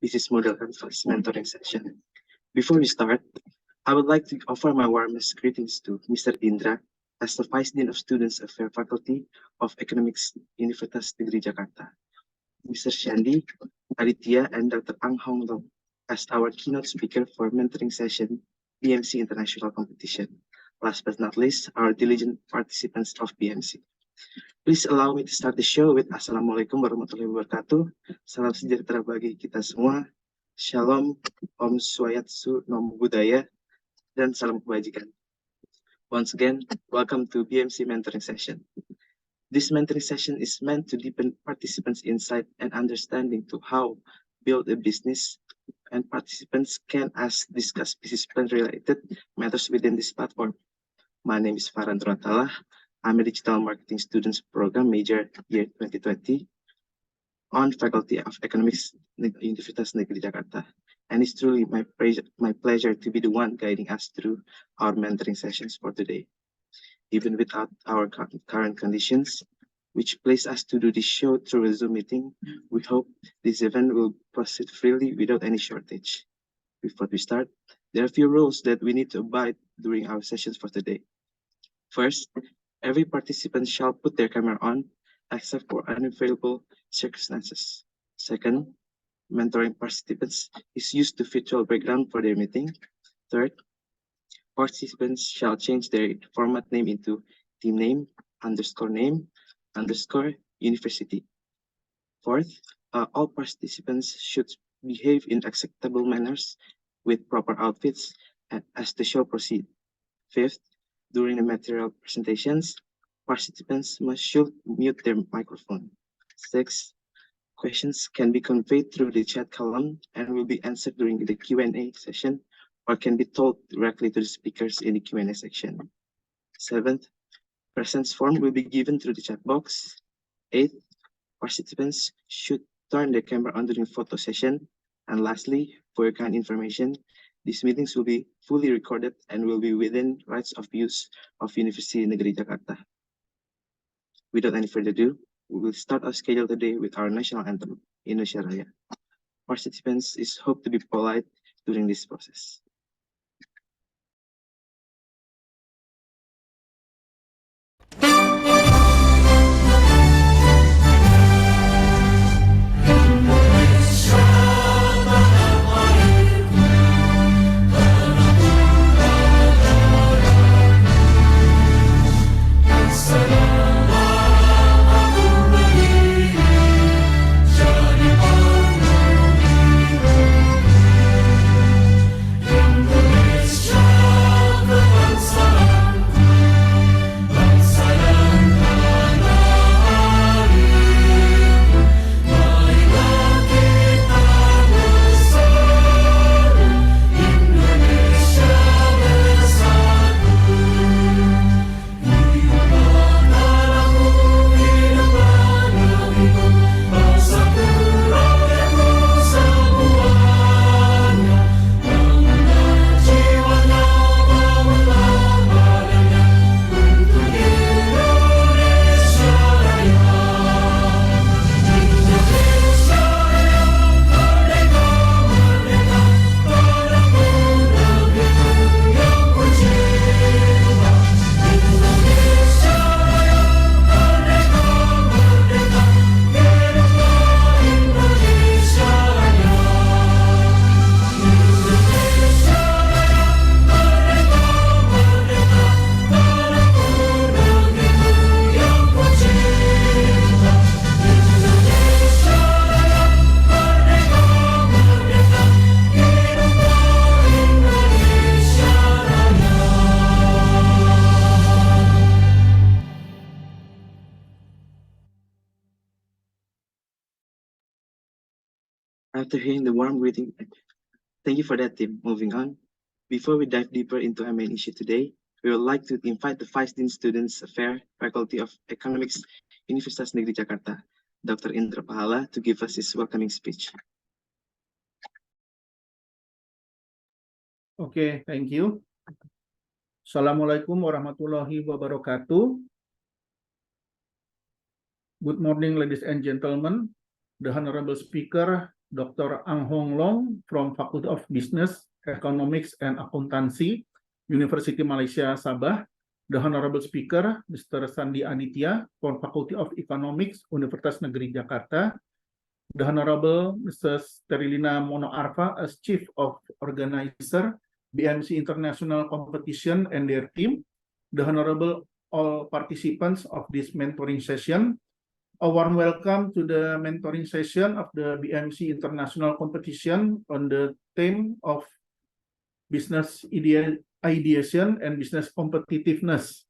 Business Model Canvas mentoring session. Before we start, I would like to offer my warmest greetings to Mr. Indra as the Vice Dean of Students Affairs Faculty of Economics, Universitas Negeri Jakarta, Mr. Shandi, Aditya, and Dr. Ang Hong Long as our keynote speaker for mentoring session BMC International Competition. Last but not least, our diligent participants of BMC. Please allow me to start the show with Assalamualaikum warahmatullahi wabarakatuh. Salam sejahtera bagi kita semua. Shalom, Om Swastiastu, Namo Buddhaya, dan salam kebajikan. Once again, welcome to BMC mentoring session. This mentoring session is meant to deepen participants' insight and understanding to how build a business, and participants can discuss business plan related matters within this platform. My name is Farhan Turatala. I'm a digital marketing students program major year 2020 on Faculty of Economics, Universitas Negeri Jakarta. And it's truly my pleasure to be the one guiding us through our mentoring sessions for today. Even without our current conditions, which place us to do this show through a Zoom meeting, we hope this event will proceed freely without any shortage. Before we start, there are a few rules that we need to abide during our sessions for today. First, every participant shall put their camera on, except for unavailable circumstances. Second, mentoring participants is used to virtual background for their meeting. Third, participants shall change their format name into team name, university. Fourth, all participants should behave in acceptable manners with proper outfits as the show proceeds. Fifth, during the material presentations, participants should mute their microphone. Sixth, questions can be conveyed through the chat column and will be answered during the Q&A session or can be told directly to the speakers in the Q&A section. Seventh, presence form will be given through the chat box. Eighth, participants should turn their camera on during photo session. And lastly, for your kind information, these meetings will be fully recorded and will be within rights of use of Universitas Negeri Jakarta. Without any further ado, we will start our schedule today with our national anthem, Indonesia Raya. Participants is hoped to be polite during this process. After hearing the warm greeting, thank you for that, Tim. Moving on, before we dive deeper into our main issue today, we would like to invite the Vice Dean Students Affairs Faculty of Economics, Universitas Negeri Jakarta, Dr. Indra Pahala, to give us his welcoming speech. Okay, thank you. Assalamualaikum warahmatullahi wabarakatuh. Good morning, ladies and gentlemen, the Honorable Speaker, Dr. Ang Hong Long from Faculty of Business, Economics and Accountancy, University Malaysia, Sabah. The Honorable Speaker, Mr. Sandi Aditya from Faculty of Economics, Universitas Negeri Jakarta. The Honorable Mrs. Terilina Mono Arfa as Chief of Organizer, BMC International Competition and their team. The Honorable all participants of this mentoring session. A warm welcome to the mentoring session of the BMC International Competition on the theme of business ideation and business competitiveness.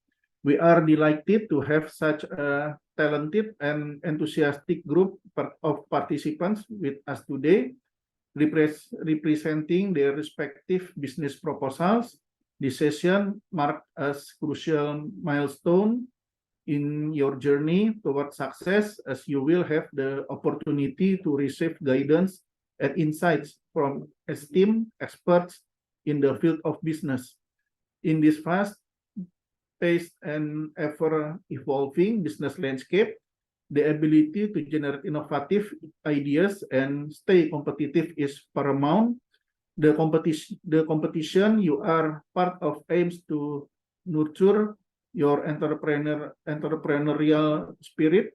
We are delighted to have such a talented and enthusiastic group of participants with us today, representing their respective business proposals. This session marks a crucial milestone in your journey toward success, as you will have the opportunity to receive guidance and insights from esteemed experts in the field of business. In this fast-paced and ever-evolving business landscape, the ability to generate innovative ideas and stay competitive is paramount. The competition you are part of aims to nurture your entrepreneurial spirit,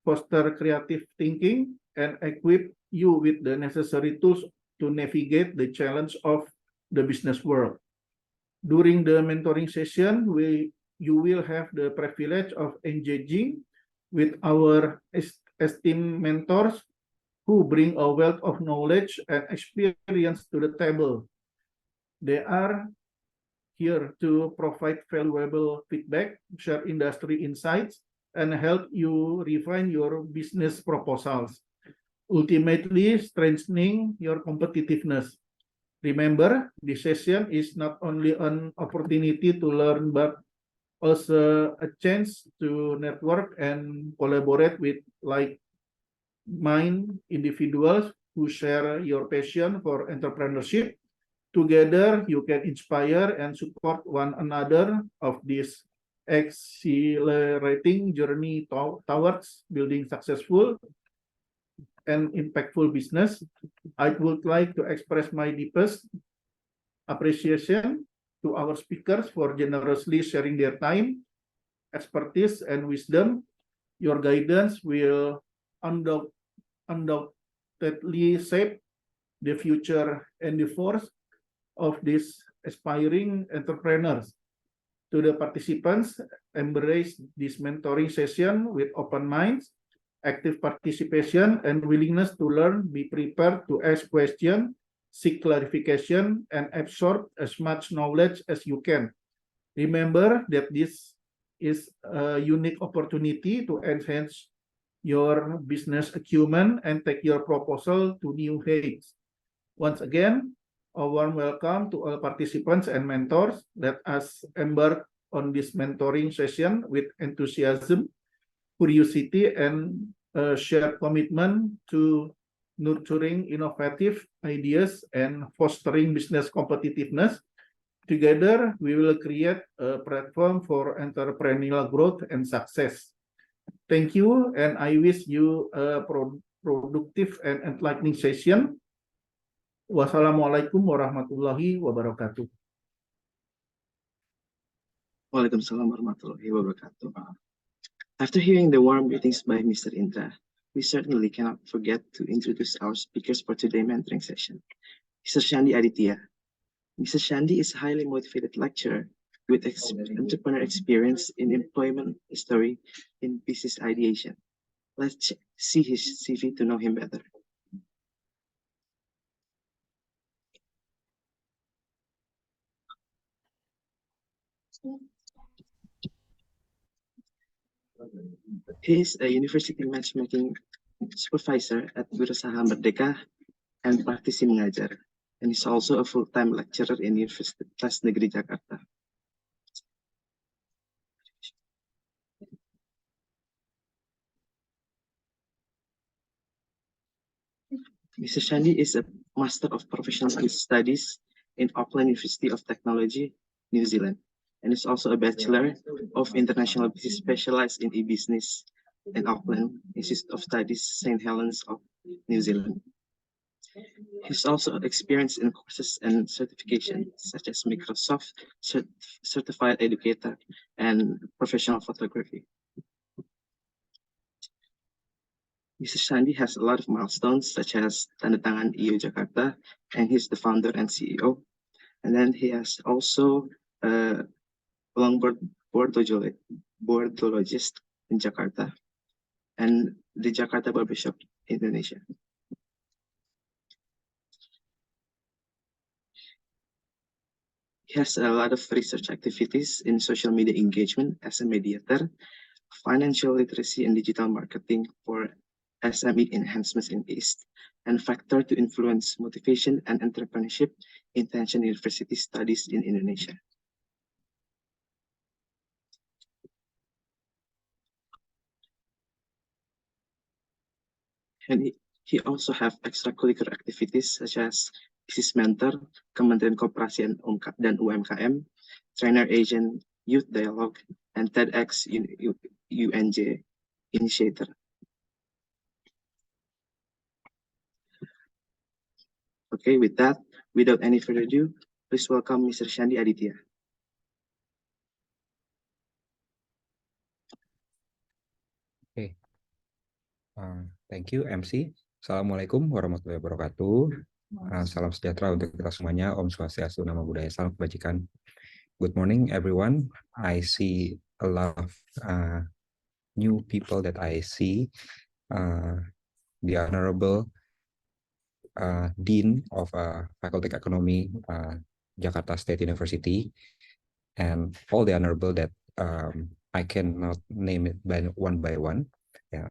foster creative thinking, and equip you with the necessary tools to navigate the challenge of the business world. During the mentoring session, you will have the privilege of engaging with our esteemed mentors who bring a wealth of knowledge and experience to the table. They are here to provide valuable feedback, share industry insights, and help you refine your business proposals, ultimately strengthening your competitiveness. Remember, this session is not only an opportunity to learn, but also a chance to network and collaborate with like-minded individuals who share your passion for entrepreneurship. Together, you can inspire and support one another of this exhilarating journey towards building successful and impactful business. I would like to express my deepest appreciation to our speakers for generously sharing their time, expertise, and wisdom. Your guidance will undoubtedly shape the future endeavors of these aspiring entrepreneurs. To the participants, embrace this mentoring session with open minds, active participation, and willingness to learn. Be prepared to ask questions, seek clarification, and absorb as much knowledge as you can. Remember that this is a unique opportunity to enhance your business acumen and take your proposal to new heights. Once again, a warm welcome to all participants and mentors. Let us embark on this mentoring session with enthusiasm, curiosity, and a shared commitment to nurturing innovative ideas and fostering business competitiveness. Together, we will create a platform for entrepreneurial growth and success. Thank you, and I wish you a productive and enlightening session. Wassalamualaikum warahmatullahi wabarakatuh. Waalaikumsalam warahmatullahi wabarakatuh. After hearing the warm greetings by Mr. Indra, we certainly cannot forget to introduce our speakers for today's mentoring session. Mr. Sandi Aditya. Mr. Sandi is a highly motivated lecturer with entrepreneur experience in employment history in business ideation. Let's see his CV to know him better. He is a university matchmaking supervisor at Wirausaha Merdeka and Praktisi Mengajar, and is also a full-time lecturer in Universitas Negeri Jakarta. Mr. Sandi is a Master of Professional Studies in Auckland University of Technology, New Zealand, and is also a Bachelor of International Business specialized in e-business in Auckland Institute of Studies, St. Helens of New Zealand. He's also experienced in courses and certification such as Microsoft Certified Educator and Professional Photography. Mr. Shandy has a lot of milestones such as Tanda Tangan EU Jakarta, and he's the founder and CEO. And then he has also longboard boardologist in Jakarta and the Jakarta Barbershop Indonesia. He has a lot of research activities in social media engagement as a mediator, financial literacy and digital marketing for SME enhancements in East, and factor to influence motivation and entrepreneurship in Tension University studies in Indonesia. And he also have extracurricular activities such as business mentor, Kementerian Koperasi dan UMKM, trainer agent, youth dialogue, and TEDx UNJ initiator. Okay, with that, without any further ado, please welcome Mr. Shandy Aditya. Okay. Thank you, MC. Assalamualaikum warahmatullahi wabarakatuh. Salam sejahtera untuk kita semuanya. Om Swastiastu, Namo Buddhaya, salam kebajikan. Good morning, everyone. I see a lot of new people that I see. The Honorable Dean of Faculty of Economy, Jakarta State University, and all the Honorable that I cannot name it by one. Yeah.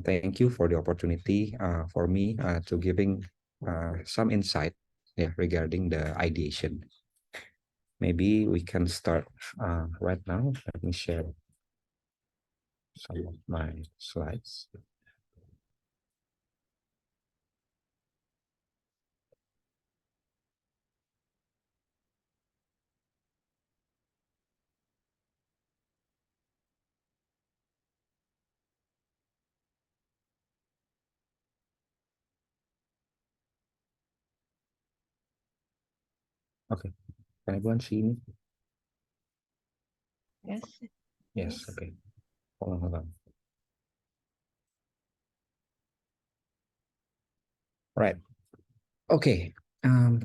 Thank you for the opportunity for me to giving some insight regarding the ideation. Maybe we can start right now. Let me share some of my slides. Okay, can everyone see me? Yes. Yes, okay. Hold on. Right. Okay.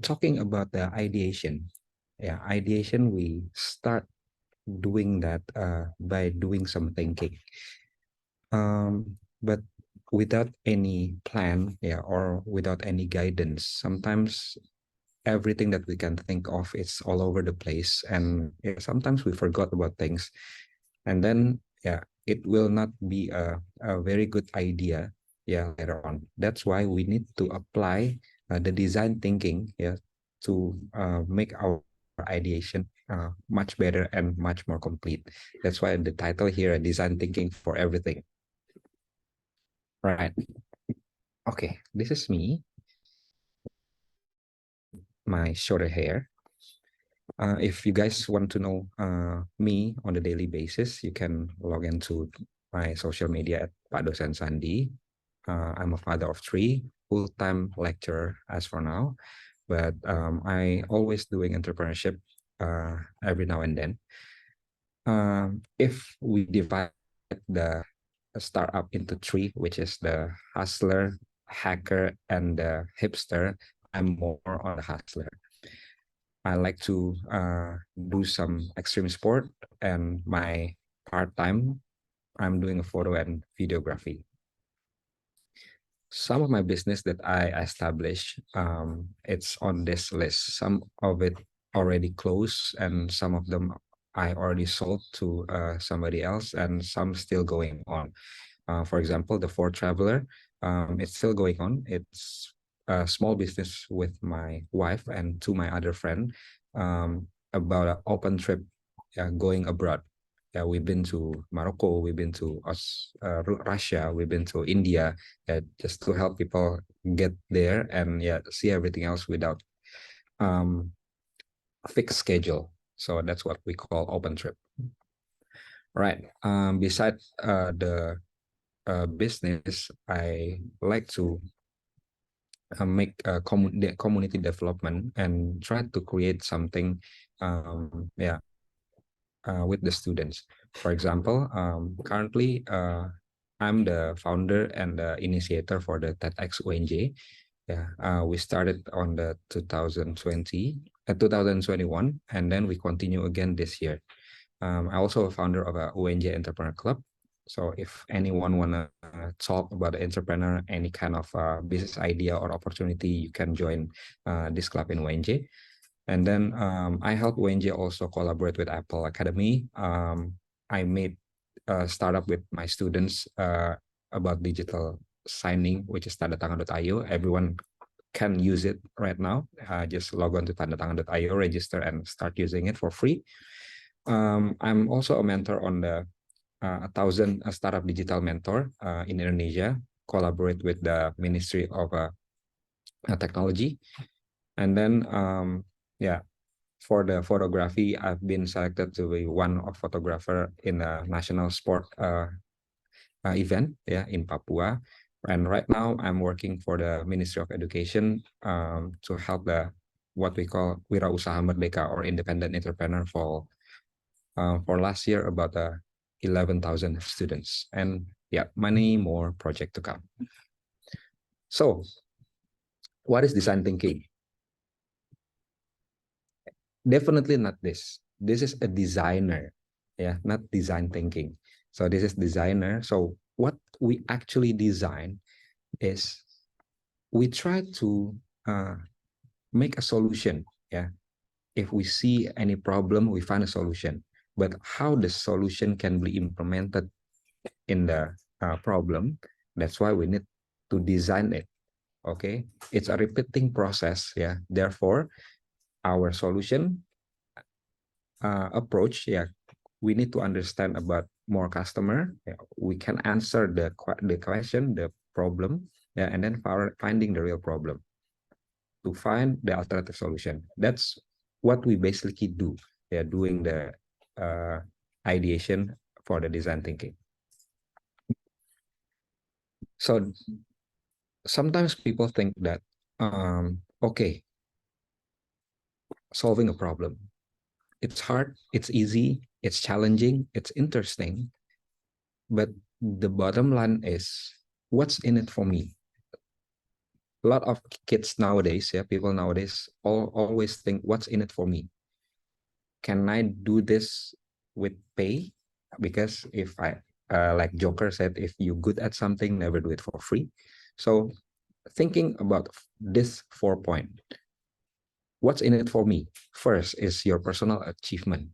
Talking about the ideation. Yeah, ideation, we start doing that by doing some thinking. But without any plan, or without any guidance, sometimes everything that we can think of is all over the place, and sometimes we forgot about things, and then it will not be a very good idea later on. That's why we need to apply the design thinking to make our ideation much better and much more complete. That's why the title here, design thinking for everything. Right. Okay, this is me. My shorter hair. If you guys want to know me on a daily basis, you can log into my social media at Pak Dosen Sandi. I'm a father of 3, full-time lecturer as for now, but I always doing entrepreneurship every now and then. If we divide the startup into 3, which is the hustler, hacker, and the hipster, I'm more on the hustler. I like to do some extreme sport, and my part-time, I'm doing a photo and videography. Some of my business that I established, it's on this list. Some of it already closed, and some of them I already sold to somebody else, and some still going on. For example, the Ford Traveler, it's still going on. It's a small business with my wife and to my other friend about an open trip going abroad. We've been to Morocco, we've been to Russia, we've been to India, just to help people get there and see everything else without a fixed schedule. So that's what we call open trip. Right. Besides the business, I like to make community development and try to create something, with the students. For example, currently I'm the founder and the initiator for the TEDx UNJ. Yeah, we started on the 2021, and then we continue again this year. I'm also a founder of a UNJ Entrepreneur Club. So if anyone wanna talk about the entrepreneur, any kind of business idea or opportunity, you can join this club in UNJ. And then I help UNJ also collaborate with Apple Academy. I made a startup with my students about digital signing, which is tandatangan.io. Everyone can use it right now. Just log on to tandatangan.io, register, and start using it for free. I'm also a mentor on the 1,000 Startup Digital Mentor in Indonesia, collaborate with the Ministry of Technology. And then, yeah, for the photography, I've been selected to be one of photographer in a national sport event, yeah, in Papua. And right now I'm working for the Ministry of Education to help the what we call Wirausaha Merdeka or independent entrepreneur for last year about 11,000 students, and yeah, many more projects to come. So what is design thinking? Definitely not this. This is a designer, yeah, not design thinking. So this is designer. So what we actually design is we try to make a solution. Yeah, if we see any problem, we find a solution. But how the solution can be implemented in the problem, that's why we need to design it. Okay, it's a repeating process. Yeah, therefore, our solution approach, yeah, we need to understand about more customer. Yeah, we can answer the question, the problem, yeah, and then finding the real problem to find the alternative solution. That's what we basically do. Yeah, doing the ideation for the design thinking. So sometimes people think that okay, solving a problem, it's hard, it's easy, it's challenging, it's interesting, but the bottom line is what's in it for me. A lot of kids nowadays, yeah, people nowadays always think what's in it for me. Can I do this with pay? Because if I like Joker said, if you're good at something, never do it for free. So thinking about this 4 point, what's in it for me? First is your personal achievement.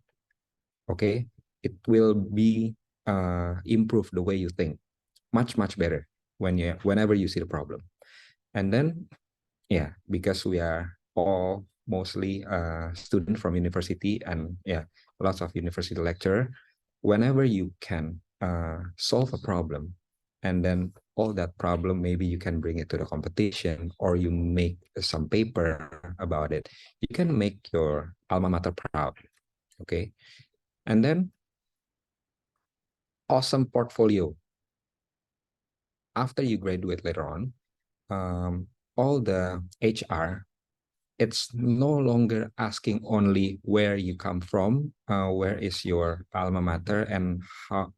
Okay, it will be improve the way you think much better whenever you see the problem. And then, yeah, because we are all mostly student from university, and yeah, lots of university lecturer, whenever you can solve a problem, and then all that problem, maybe you can bring it to the competition or you make some paper about it, you can make your alma mater proud. Okay, and then awesome portfolio after you graduate later on. All the HR, it's no longer asking only where you come from, where is your alma mater, and how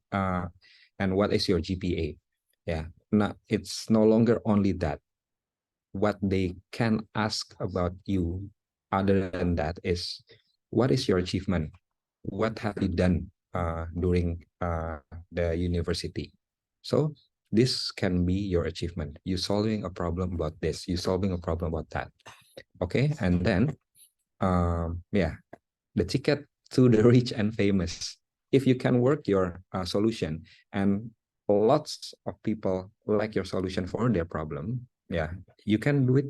and what is your GPA. Yeah, it's no longer only that. What they can ask about you other than that is what is your achievement, what have you done during the university. So this can be your achievement. You solving a problem about this, you solving a problem about that. Okay, and then yeah, the ticket to the rich and famous. If you can work your solution and lots of people like your solution for their problem, yeah, you can do it.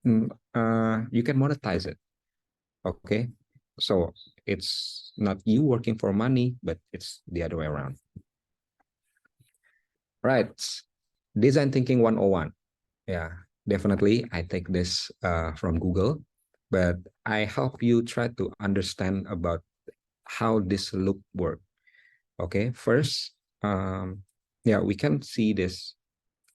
You can monetize it. Okay, so it's not you working for money, but it's the other way around. Right, design thinking 101. Yeah, definitely I take this from Google, but I help you try to understand about how this loop work. Okay, first, yeah, we can see this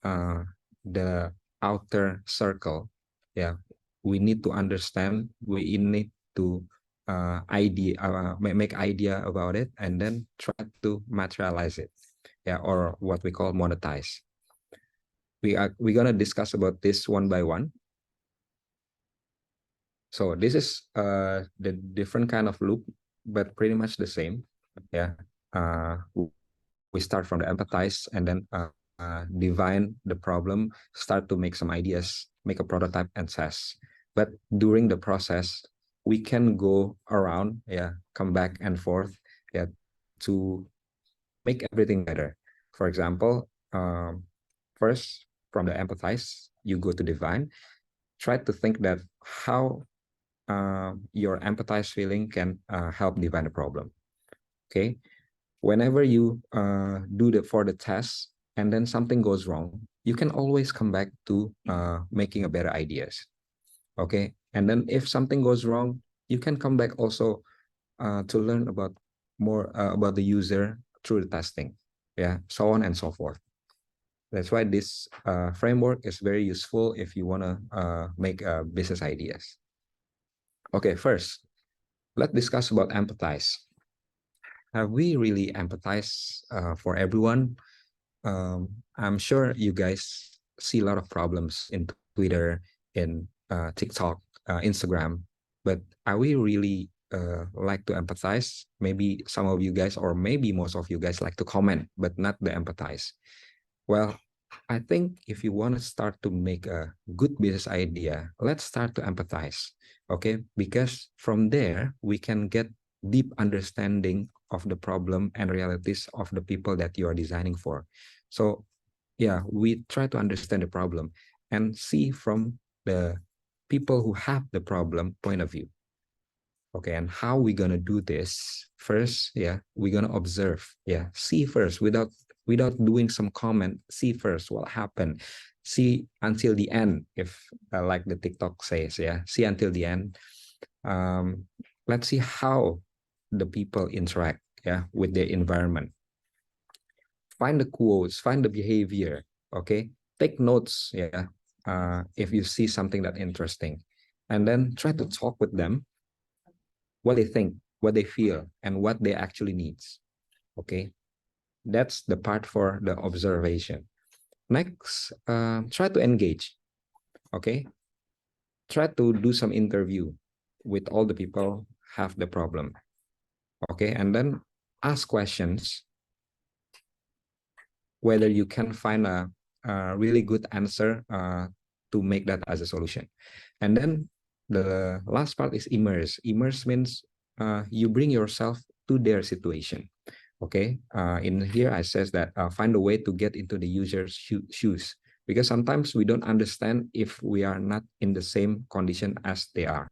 the outer circle Yeah, we need to understand, we need to make idea about it, and then try to materialize it, yeah, or what we call monetize. We're gonna discuss about this one by one. So this is the different kind of loop, but pretty much the same. Yeah, we start from the empathize, and then divine the problem, start to make some ideas, make a prototype, and test. But during the process, we can go around, yeah, come back and forth, yeah, to make everything better. For example, first from the empathize, you go to divine. Try to think that how your empathize feeling can help divine the problem. Okay, whenever you do the for the test and then something goes wrong, you can always come back to making a better ideas. Okay, and then if something goes wrong, you can come back also to learn about more about the user through the testing. Yeah, so on and so forth. That's why this framework is very useful if you want to make business ideas. Okay, first, let's discuss about empathize. Have we really empathized for everyone? I'm sure you guys see a lot of problems in Twitter, in TikTok, Instagram, but are we really like to empathize? Maybe some of you guys, or maybe most of you guys, like to comment, but not the empathize. Well, I think if you want to start to make a good business idea, let's start to empathize, okay? Because from there, we can get deep understanding of the problem and realities of the people that you are designing for. So yeah, we try to understand the problem and see from the people who have the problem point of view. Okay, and how we gonna do this? First, yeah, we're gonna observe. Yeah, see first without doing some comment. See first what happened. See until the end. If like the TikTok says, yeah, see until the end. Um, let's see how the people interact, yeah, with the environment. Find the quotes, find the behavior. Okay, take notes. Yeah, if you see something that interesting, and then try to talk with them what they think, what they feel, and what they actually needs. Okay, that's the part for the observation. Next, try to engage. Okay, try to do some interview with all the people have the problem. Okay, and then ask questions whether you can find a really good answer to make that as a solution. And then the last part is immerse. Immerse means you bring yourself to their situation. Okay, in here I says that find a way to get into the user's shoes, because sometimes we don't understand if we are not in the same condition as they are.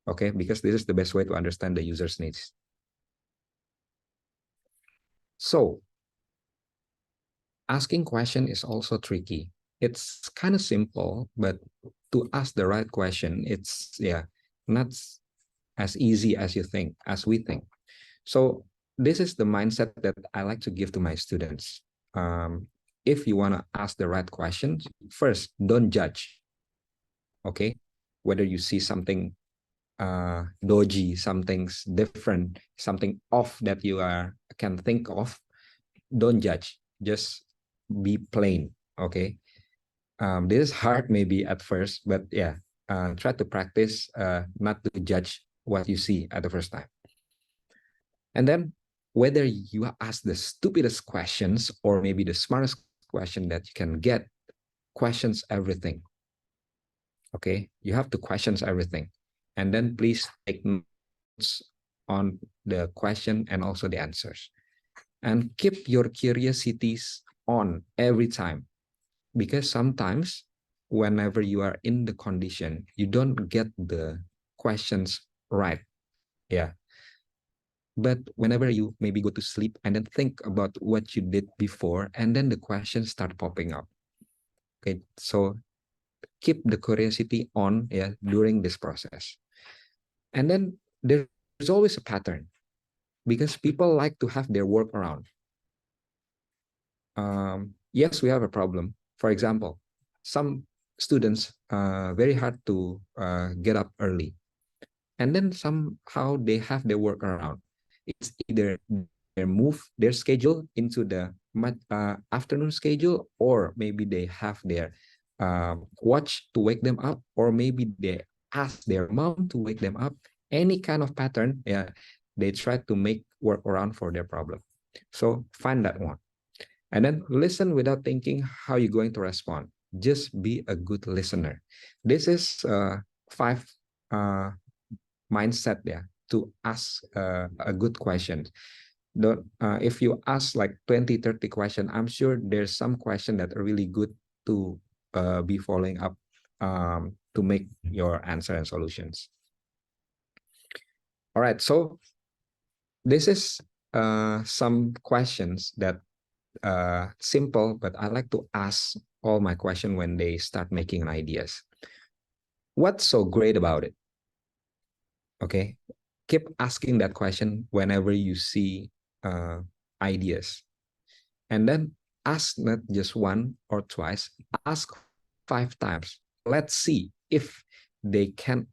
Okay, because this is the best way to understand the user's needs. So asking question is also tricky. It's kind of simple, but to ask the right question, it's not as easy as you think, as we think. So this is the mindset that I like to give to my students. If you want to ask the right questions, first, don't judge. Okay, whether you see something dodgy, something's different, something off that you can think of, don't judge. Just be plain. Okay, this is hard maybe at first, but yeah, try to practice not to judge what you see at the first time. And then whether you ask the stupidest questions or maybe the smartest question that you can get, questions everything. Okay, you have to questions everything. And then please take notes on the question and also the answers. And keep your curiosities on every time, because sometimes whenever you are in the condition, you don't get the questions right. Yeah, but whenever you maybe go to sleep and then think about what you did before, and then the questions start popping up. Okay, so keep the curiosity on, yeah, during this process. And then there's always a pattern, because people like to have their work around. Yes, we have a problem. For example, some students very hard to get up early, and then somehow they have their workaround. It's either they move their schedule into the afternoon schedule, or maybe they have their watch to wake them up, or maybe they ask their mom to wake them up. Any kind of pattern, yeah, they try to make workaround for their problem. So find that one, and then listen without thinking how you're going to respond. Just be a good listener. This is 5 mindset there to ask a good question. If you ask like 20-30 questions, I'm sure there's some question that are really good to be following up to make your answer and solutions. All right, so this is some questions that simple, but I like to ask all my questions when they start making ideas. What's so great about it? Okay, keep asking that question whenever you see ideas, and then ask not just one or twice, ask 5 times. Let's see if they can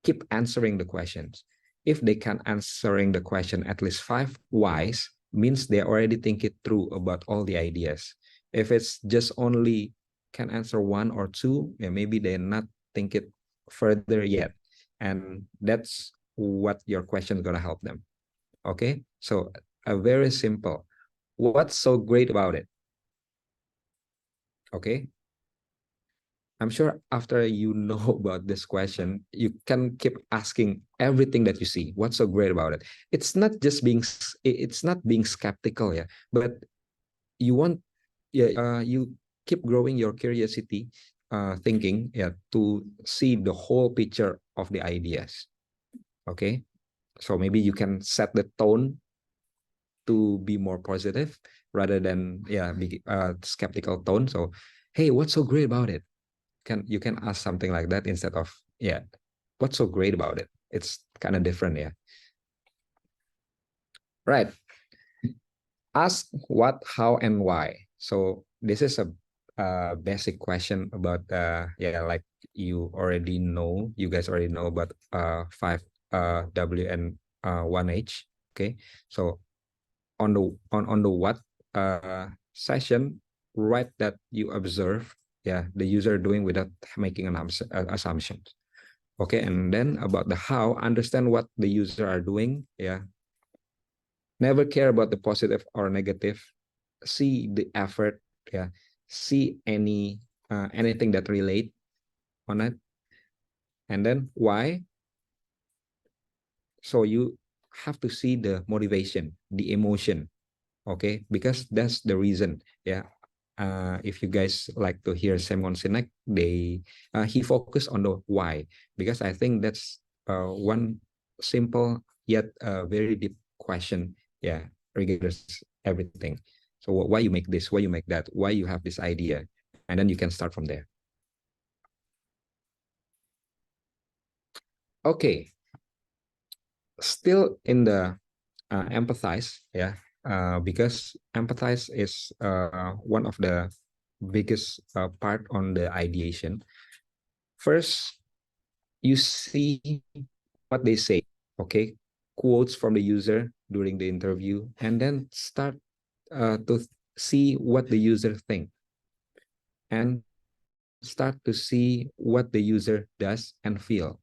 keep answering the questions. If they can answering the question at least 5 whys, means they already think it through about all the ideas. If it's just only can answer 1 or 2, yeah, maybe they're not think it further yet, and that's what your question is going to help them. Okay, so a very simple, what's so great about it? Okay, I'm sure after you know about this question, you can keep asking everything that you see. What's so great about it? It's not just it's not being skeptical, yeah, but you want, yeah, you keep growing your curiosity, thinking, yeah, to see the whole picture of the ideas. Okay, so maybe you can set the tone to be more positive rather than, yeah, be skeptical tone. So, hey, what's so great about it? You can ask something like that instead of, yeah, what's so great about it? It's kind of different, yeah. Right. Ask what, how, and why. So this is a basic question about yeah, like you guys already know about 5 W and 1H. Okay, so on the what session, write that you observe, yeah, the user doing without making an assumption. Okay, and then about the how, understand what the user are doing, yeah. Never care about the positive or negative. See the effort, yeah. See anything that relate on it. And then why? So you have to see the motivation, the emotion, okay, because that's the reason, yeah. If you guys like to hear Simon Sinek, he focused on the why, because I think that's one simple yet very deep question, yeah, regardless everything. So why you make this, why you make that, why you have this idea, and then you can start from there. Okay, still in the empathize, yeah, because empathize is one of the biggest part on the ideation. First, you see what they say, okay, quotes from the user during the interview, and then start to see what the user think, and start to see what the user does and feel,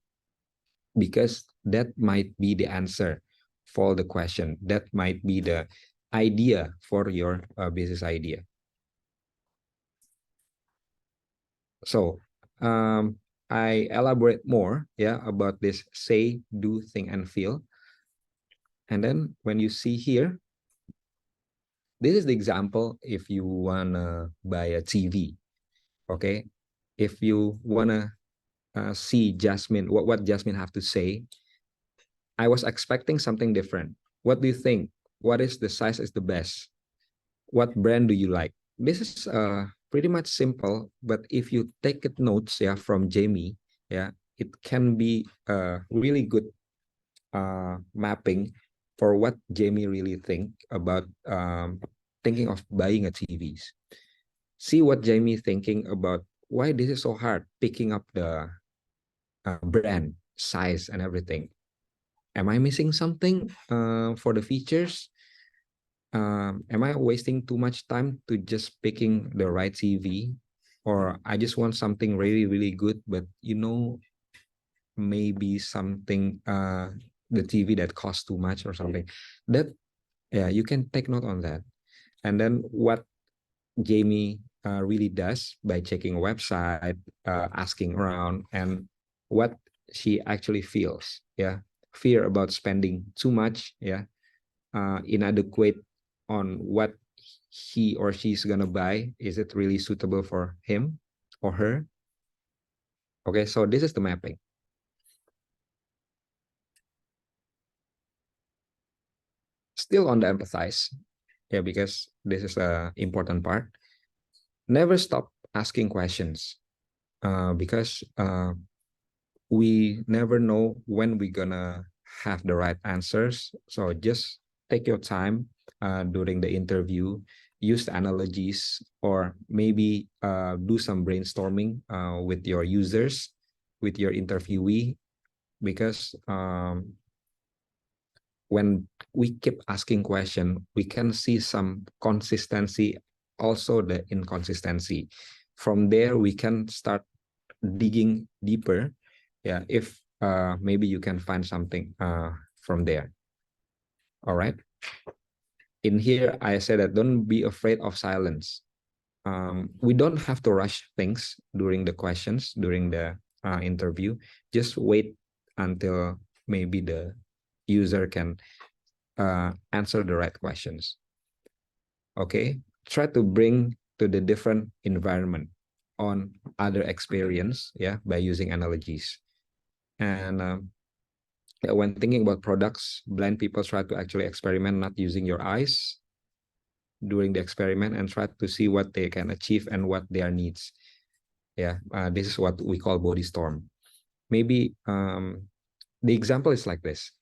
because that might be the answer for the question, that might be the idea for your business idea. So I elaborate more, yeah, about this say, do, think, and feel. And then when you see here, this is the example if you wanna buy a TV, okay? If you wanna see Jasmine, what Jasmine have to say, I was expecting something different. What do you think? What is the size is the best? What brand do you like? This is pretty much simple, but if you take it notes, yeah, from Jamie, yeah, it can be a really good mapping for what Jamie really think about thinking of buying a TVs. See what Jamie thinking about why this is so hard picking up the brand, size, and everything. Am I missing something for the features? Am I wasting too much time to just picking the right TV? Or I just want something really, really good, but maybe something, the TV that costs too much or something. That, yeah, you can take note on that. And then what Jamie really does by checking a website, asking around, and what she actually feels, yeah, fear about spending too much, yeah, inadequate on what he or she's gonna buy. Is it really suitable for him or her? Okay, so this is the mapping. Still on the empathize, yeah, because this is a important part. Never stop asking questions, because we never know when we're gonna have the right answers. So just take your time during the interview, use the analogies, or maybe do some brainstorming with your users, with your interviewee, because when we keep asking questions, we can see some consistency, also the inconsistency. From there, we can start digging deeper. Yeah, if maybe you can find something from there. All right. In here, I said that don't be afraid of silence. We don't have to rush things during the questions, during the interview. Just wait until maybe the user can answer the right questions. Okay, try to bring to the different environment on other experience, yeah, by using analogies. And when thinking about products, blind people try to actually experiment, not using your eyes during the experiment, and try to see what they can achieve and what their needs. Yeah, this is what we call body storm. Maybe the example is like this.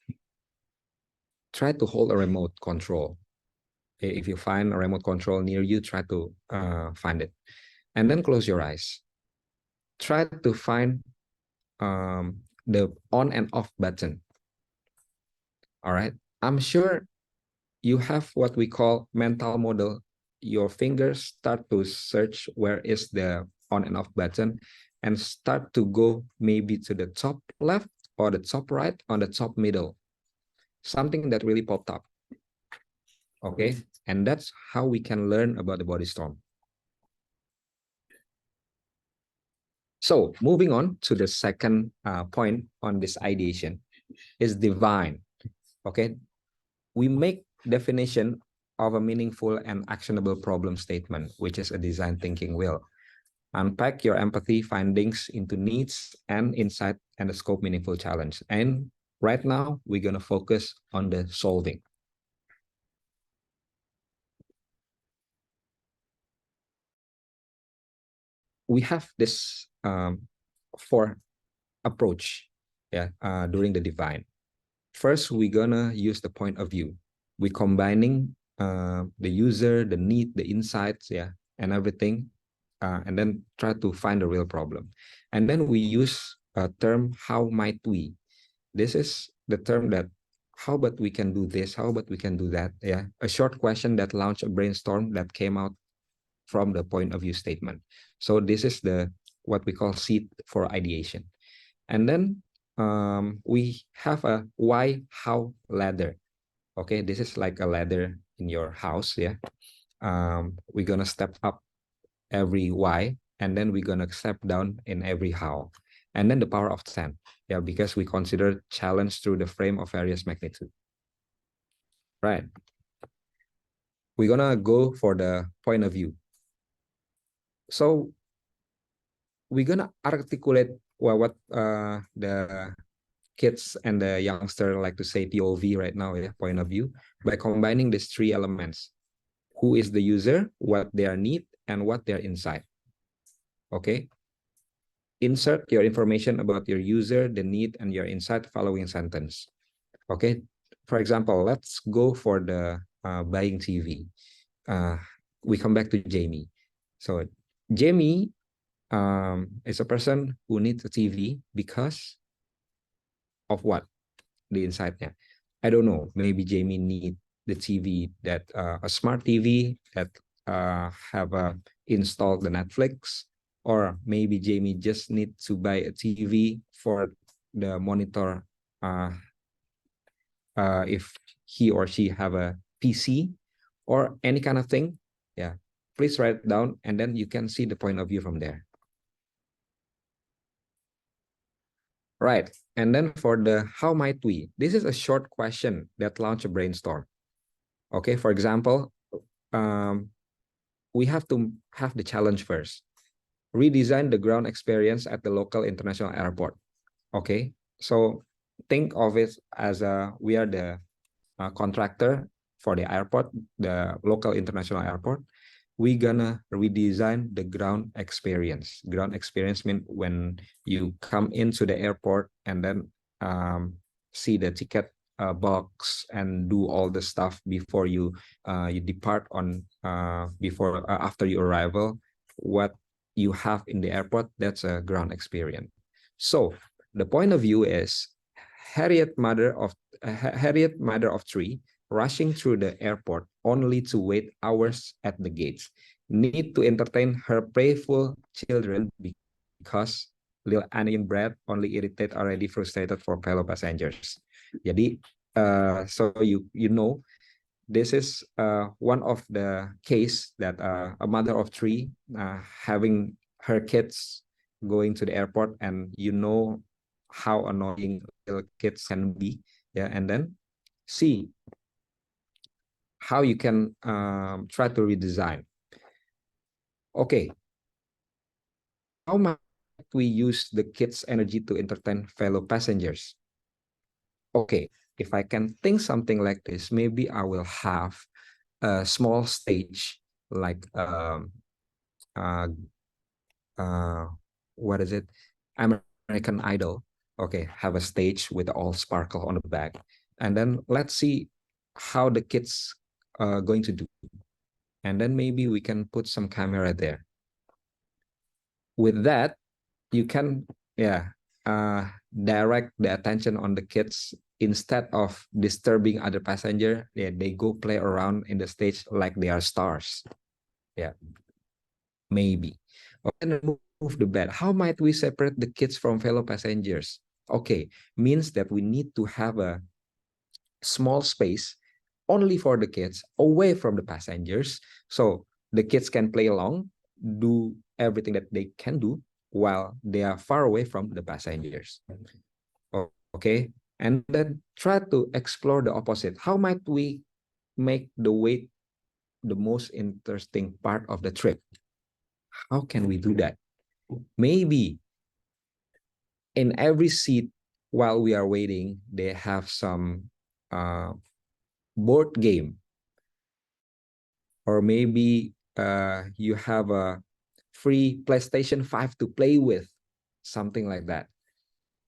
Try to hold a remote control. If you find a remote control near you, try to find it. And then close your eyes. Try to find the on and off button. All right. I'm sure you have what we call mental model. Your fingers start to search where is the on and off button and start to go maybe to the top left or the top right or the top middle. Something that really popped up. Okay. And that's how we can learn about the body storm. So moving on to the second point on this ideation is divine. Okay. We make definition of a meaningful and actionable problem statement, which is a design thinking wheel. Unpack your empathy findings into needs and insight and the scope meaningful challenge. And right now, we're going to focus on the solving. We have this four approach, yeah, during the divine. First, we're going to use the point of view. We're combining the user, the need, the insights, yeah, and everything, and then try to find the real problem. And then we use a term, how might we? This is the term that, how about we can do this? How about we can do that? Yeah, a short question that launched a brainstorm that came out from the point of view statement. So this is the what we call seed for ideation. And then we have a why, how ladder. Okay, this is like a ladder in your house. Yeah, we're gonna step up every why, and then we're gonna step down in every how, and then the power of 10. Yeah, because we consider challenge through the frame of various magnitude. Right. We're gonna go for the point of view. So we're gonna articulate what the kids and the youngster like to say POV right now, yeah, point of view, by combining these three elements. Who is the user, what their need, and what their insight. Okay. Insert your information about your user, the need, and your insight following sentence. Okay. For example, let's go for the buying TV. We come back to Jamie. So Jamie It's a person who needs a TV because of what? The inside. Yeah, I don't know. Maybe Jamie need the TV that a smart TV that have installed the Netflix, or maybe Jamie just need to buy a TV for the monitor. If he or she have a PC or any kind of thing, yeah, please write it down, and then you can see the point of view from there. Right. And then for the how might we, this is a short question that launch a brainstorm. Okay. For example, we have to have the challenge first. Redesign the ground experience at the local international airport. Okay. So think of it as we are the contractor for the airport, the local international airport. We're gonna redesign the ground experience. Ground experience means when you come into the airport and then see the ticket box and do all the stuff before you depart on after your arrival. What you have in the airport, that's a ground experience. So the point of view is Harriet, mother of three, rushing through the airport only to wait hours at the gates, need to entertain her playful children because little onion bread only irritate already frustrated for fellow passengers. Jadi, so you know, this is one of the case that a mother of three having her kids going to the airport, and you know how annoying little kids can be, yeah, and then see how you can try to redesign. Okay, how might we use the kids' energy to entertain fellow passengers? Okay, if I can think something like this, maybe I will have a small stage like what is it? American Idol. Okay, have a stage with all sparkle on the back, and then let's see how the kids are going to do, and then maybe we can put some camera there. With that, you can direct the attention on the kids instead of disturbing other passenger. Yeah, they go play around in the stage like they are stars. Yeah, maybe. And move the bed. How might we separate the kids from fellow passengers? Okay, means that we need to have a small space only for the kids, away from the passengers, so the kids can play along, do everything that they can do while they are far away from the passengers. Okay, and then try to explore the opposite. How might we make the wait the most interesting part of the trip? How can we do that? Maybe in every seat while we are waiting, they have some board game, or maybe you have a free PlayStation 5 to play with, something like that.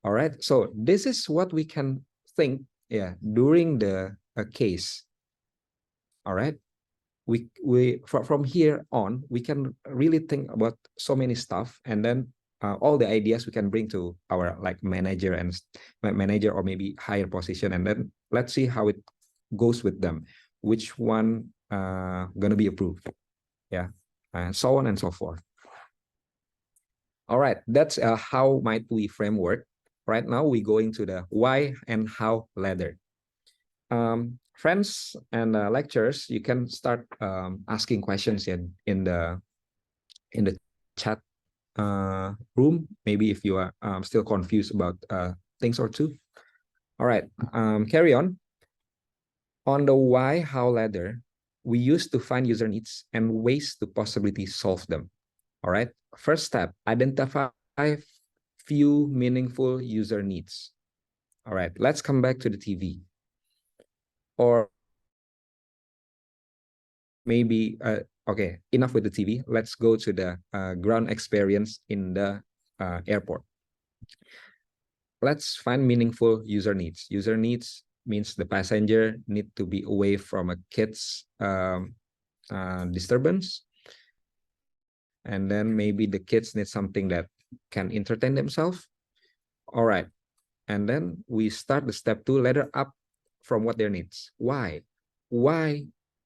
All right, so this is what we can think, yeah, during the case. All right, from here on, we can really think about so many stuff, and then all the ideas we can bring to our like manager or maybe higher position, and then let's see how it goes with them, which one gonna be approved, yeah, and so on and so forth. All right, that's how might we framework. Right now we going to the why and how ladder. Friends and lecturers, you can start asking questions in the chat room, maybe if you are still confused about things or two. All right, carry on. On the why, how ladder, we used to find user needs and ways to possibly solve them. All right, first step, identify few meaningful user needs. All right, let's come back to the TV. Or maybe, okay, enough with the TV. Let's go to the ground experience in the airport. Let's find meaningful user needs. User needs means the passenger need to be away from a kid's disturbance. and then maybe the kids need something that can entertain themselves. All right, and then we start the step 2 ladder up from what their needs. Why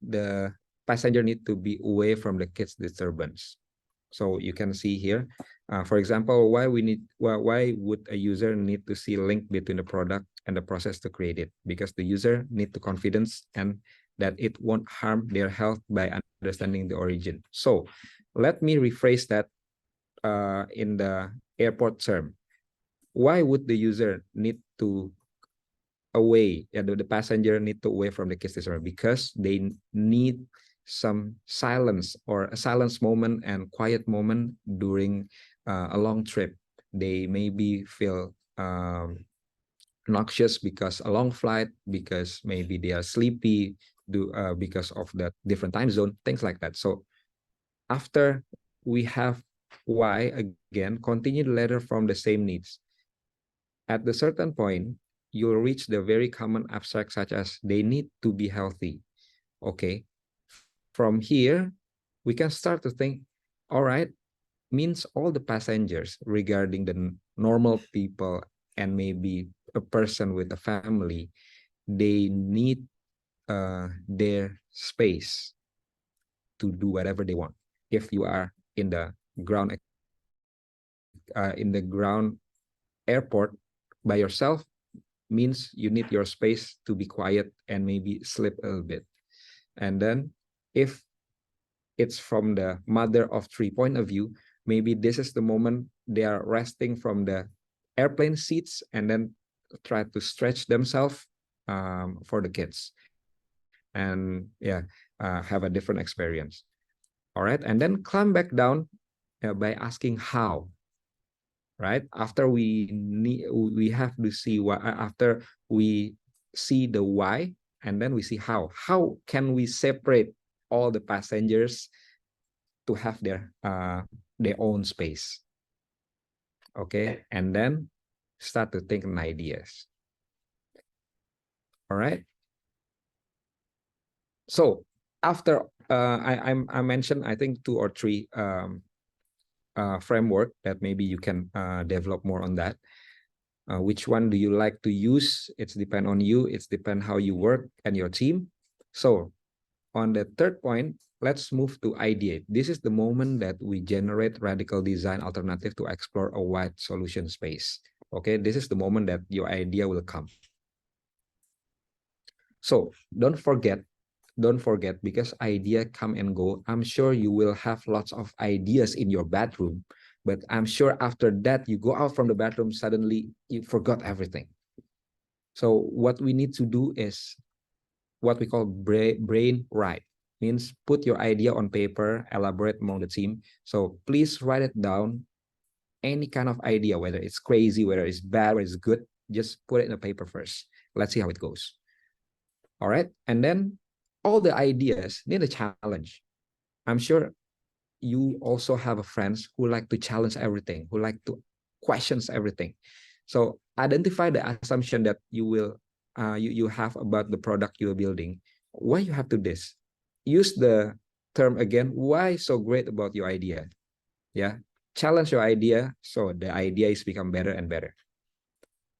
the passenger need to be away from the kids disturbance? So you can see here, for example, why would a user need to see a link between the product and the process to create it? Because the user need to confidence and that it won't harm their health by understanding the origin. So let me rephrase that in the airport term. Why would the user need to away, the passenger need to away from the kids disorder? Because they need some silence or a silence moment and quiet moment during a long trip. They maybe feel noxious because a long flight, because maybe they are sleepy because of the different time zone, things like that. So after we have why, again, continue the ladder from the same needs. At the certain point, you'll reach the very common abstract such as they need to be healthy. Okay, from here, we can start to think, all right, means all the passengers regarding the normal people and maybe a person with a family, they need their space to do whatever they want. If you are in the ground airport by yourself, means you need your space to be quiet and maybe sleep a little bit. And then if it's from the mother of three point of view, maybe this is the moment they are resting from the airplane seats and then try to stretch themselves for the kids and have a different experience. All right, and then climb back down by asking how. Right, after we have to see what, after we see the why, and then we see how can we separate all the passengers to have their own space. Okay, and then start to think in ideas. All right, so after I mentioned, I think 2 or 3 framework that maybe you can develop more on that. Which one do you like to use? It's depend on you. It's depend how you work and your team. So on the third point, let's move to ideate. This is the moment that we generate radical design alternative to explore a wide solution space. Okay, this is the moment that your idea will come. So don't forget, because idea come and go. I'm sure you will have lots of ideas in your bedroom, but I'm sure after that you go out from the bedroom, suddenly you forgot everything. So what we need to do is what we call brain write, means put your idea on paper, elaborate among the team. So please write it down, any kind of idea, whether it's crazy, whether it's bad, whether it's good, just put it in the paper first. Let's see how it goes. All right, and then all the ideas need a challenge. I'm sure you also have friends who like to challenge everything, who like to questions everything. So identify the assumption that you will you have about the product you're building. Why you have to this? Use the term again. Why so great about your idea? Yeah, challenge your idea so the idea is become better and better.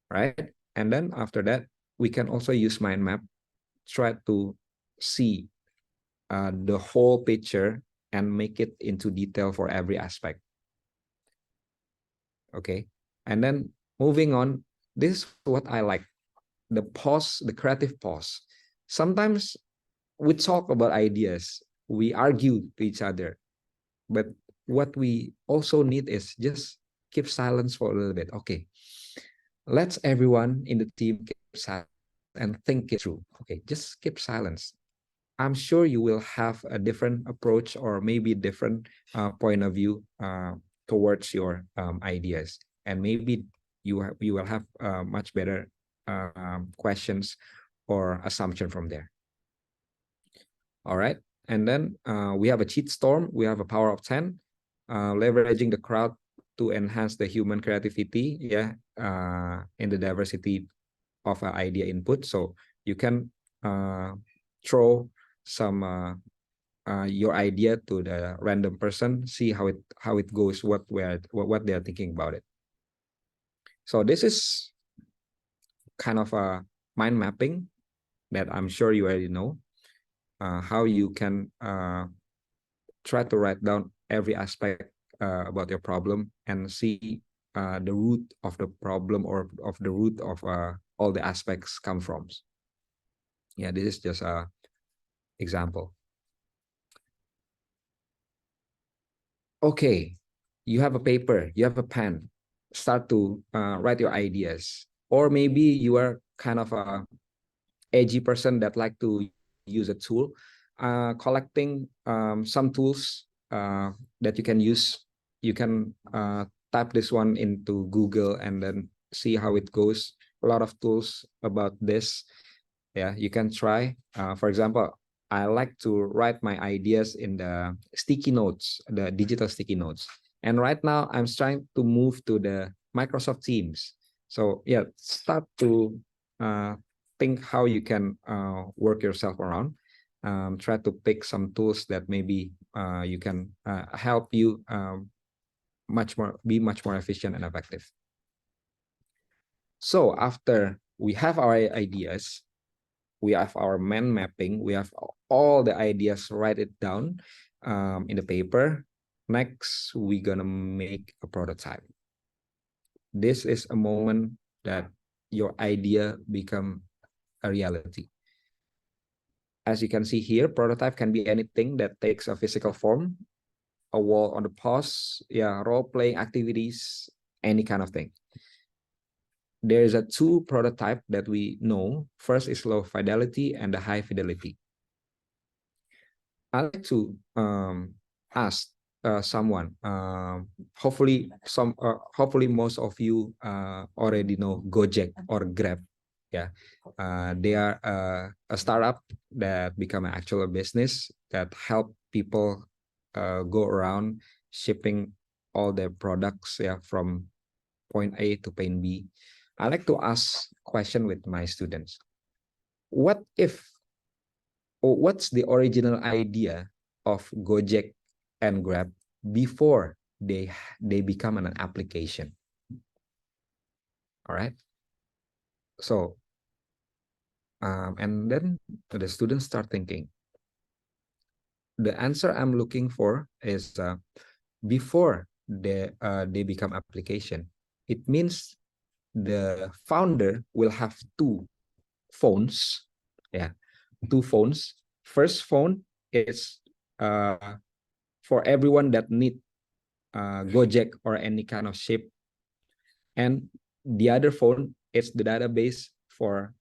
Right, and then after that we can also use mind map. Try to see the whole picture and make it into detail for every aspect. Okay, and then moving on, this is what I like, the pause, the creative pause. Sometimes we talk about ideas, we argue to each other, but what we also need is just keep silence for a little bit. Okay, let's everyone in the team keep silence and think it through. Okay, just keep silence. I'm sure you will have a different approach or maybe different point of view towards your ideas, and maybe you will have much better questions or assumption from there. All right, and then we have a cheat storm. We have a power of 10, leveraging the crowd to enhance the human creativity. Yeah, in the diversity of idea input. So you can throw some your idea to the random person, see how it goes, what they are thinking about it. So this is kind of a mind mapping that I'm sure you already know, how you can try to write down every aspect about your problem and see the root of the problem, or of the root of all the aspects come from. Yeah, this is just a example. Okay, you have a paper, you have a pen, start to write your ideas. Or maybe you are kind of a edgy person that like to use a tool, collecting some tools that you can use. You can type this one into Google and then see how it goes. A lot of tools about this. Yeah, you can try. For example, I like to write my ideas in the sticky notes, the digital sticky notes. And right now I'm trying to move to the Microsoft Teams. So yeah, start to think how you can work yourself around. Try to pick some tools that maybe you can help you be much more efficient and effective. So after we have our ideas, we have our mind mapping, we have all the ideas, write it down in the paper. Next, we're gonna make a prototype. This is a moment that your idea become a reality. As you can see here, prototype can be anything that takes a physical form, a wall on the pause, yeah, role-playing activities, any kind of thing. There is a two prototype that we know. First is low fidelity and the high fidelity. I like to ask someone. Hopefully most of you already know Gojek or Grab. Yeah, they are a startup that become an actual business that help people go around shipping all their products, yeah, from point A to point B. I like to ask question with my students. What if, or what's the original idea of Gojek and Grab before they become an application? All right. So, and then the students start thinking. The answer I'm looking for is before they become application. It means the founder will have two phones. Yeah, two phones. First phone is for everyone that need Gojek or any kind of ship, and the other phone is the database for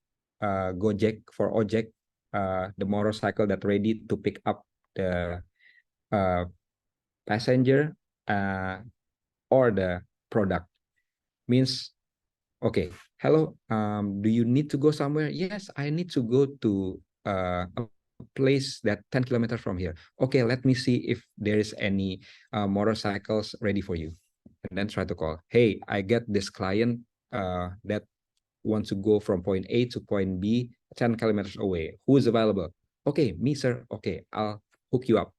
Gojek, for Ojek, the motorcycle that ready to pick up the passenger or the product. Means, okay, hello, do you need to go somewhere? Yes, I need to go to a place that 10 kilometers from here. Okay, let me see if there is any motorcycles ready for you. And then try to call. Hey, I get this client that wants to go from point A to point B, 10 kilometers away. Who is available? Okay, me, sir. Okay, I'll hook you up.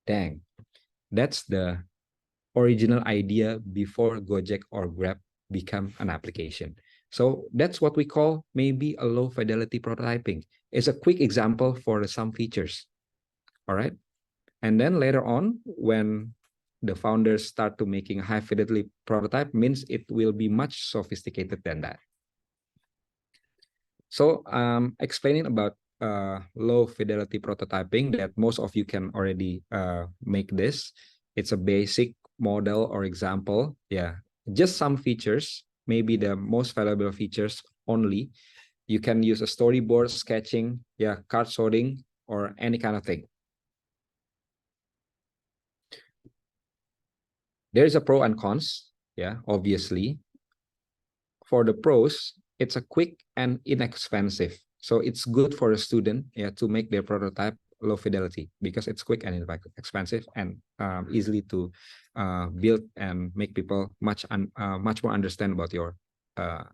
Dang, that's the original idea before Gojek or Grab become an application. So that's what we call maybe a low fidelity prototyping. It's a quick example for some features. All right. And then later on, when the founders start to making a high fidelity prototype, means it will be much sophisticated than that. So explaining about low fidelity prototyping, that most of you can already make this. It's a basic model or example. Yeah, just some features, maybe the most valuable features only. You can use a storyboard, sketching, yeah, card sorting, or any kind of thing. There's a pro and cons, yeah, obviously. For the pros, it's a quick and inexpensive. So it's good for a student, yeah, to make their prototype low fidelity because it's quick and expensive and easily to build and make people much more understand about your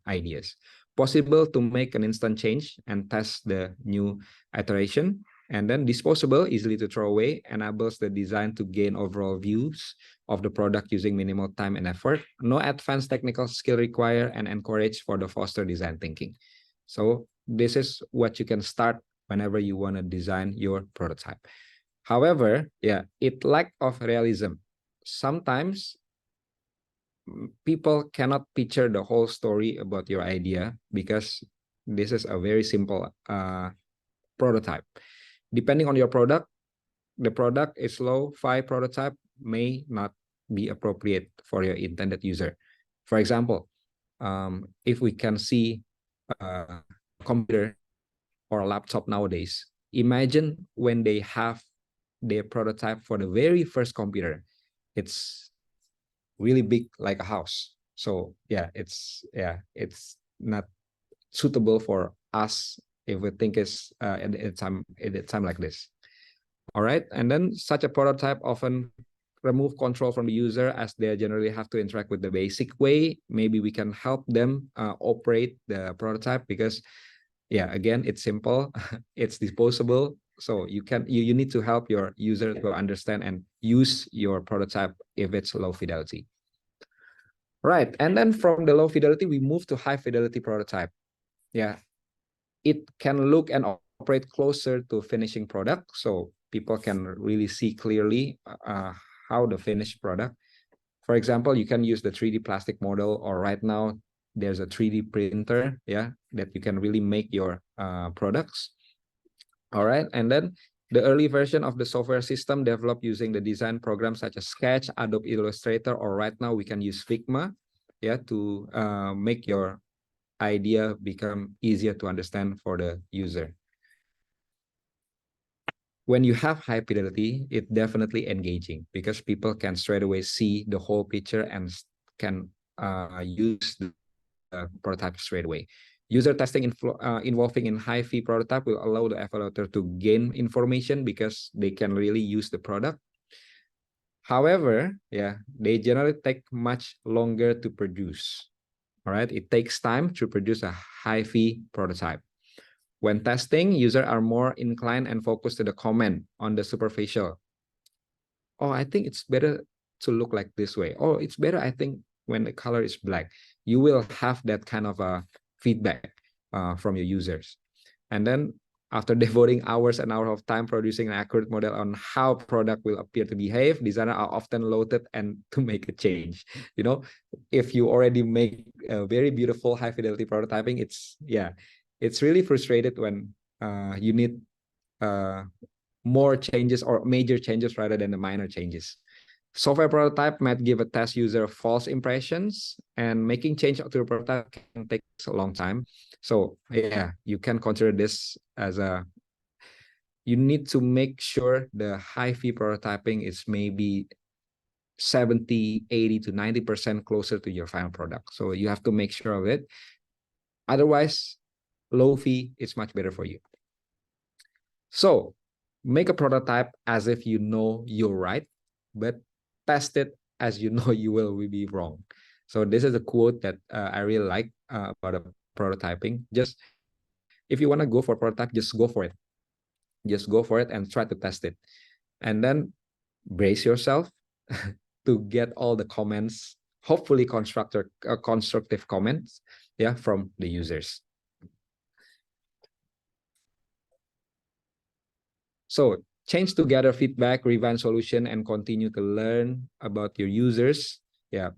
ideas. Possible to make an instant change and test the new iteration, And then disposable, easily to throw away, enables the design to gain overall views of the product using minimal time and effort. No advanced technical skill required, and encourage for the foster design thinking. So this is what you can start whenever you want to design your prototype. However, yeah, it lack of realism. Sometimes people cannot picture the whole story about your idea because this is a very simple prototype. Depending on your product, the product is low-fi prototype may not be appropriate for your intended user. For example, if we can see a computer or a laptop nowadays, imagine when they have their prototype for the very first computer. It's really big, like a house. So yeah, it's not suitable for us if we think it's at a time like this. All right, and then such a prototype often remove control from the user as they generally have to interact with the basic way. Maybe we can help them operate the prototype because, yeah, again, it's simple, it's disposable. So you need to help your user to understand and use your prototype if it's low fidelity. Right, and then from the low fidelity, we move to high fidelity prototype. Yeah, it can look and operate closer to finishing product, so people can really see clearly how the finished product. For example, you can use the 3D plastic model, or right now there's a 3D printer, yeah, that you can really make your products. All right, and then the early version of the software system developed using the design programs such as Sketch, Adobe Illustrator, or right now we can use Figma, yeah, to make your idea become easier to understand for the user. When you have high fidelity, it definitely engaging because people can straight away see the whole picture and can use the prototype straight away. User testing involving in high-fi prototype will allow the evaluator to gain information because they can really use the product. However, yeah, they generally take much longer to produce. All right, it takes time to produce a high-fi prototype. When testing, users are more inclined and focused to the comment on the superficial. Oh, I think it's better to look like this way. Oh, it's better, I think, when the color is black. You will have that kind of feedback from your users. And then after devoting hours and hours of time producing an accurate model on how product will appear to behave, designers are often loaded and to make a change. You know, if you already make a very beautiful high fidelity prototyping, it's really frustrated when you need more changes or major changes rather than the minor changes. Software prototype might give a test user false impressions, and making change to the prototype can take a long time. So yeah, you can consider this as you need to make sure the high-fi prototyping is maybe 70, 80 to 90% closer to your final product. So you have to make sure of it. Otherwise, low fee is much better for you. So make a prototype as if you know you're right, but test it as you know you will be wrong. So this is a quote that I really like about prototyping. Just if you want to go for prototype, just go for it. Just go for it and try to test it. And then brace yourself to get all the comments, hopefully constructive comments, yeah, from the users. So change to gather feedback, refine solution, and continue to learn about your users. Yeah,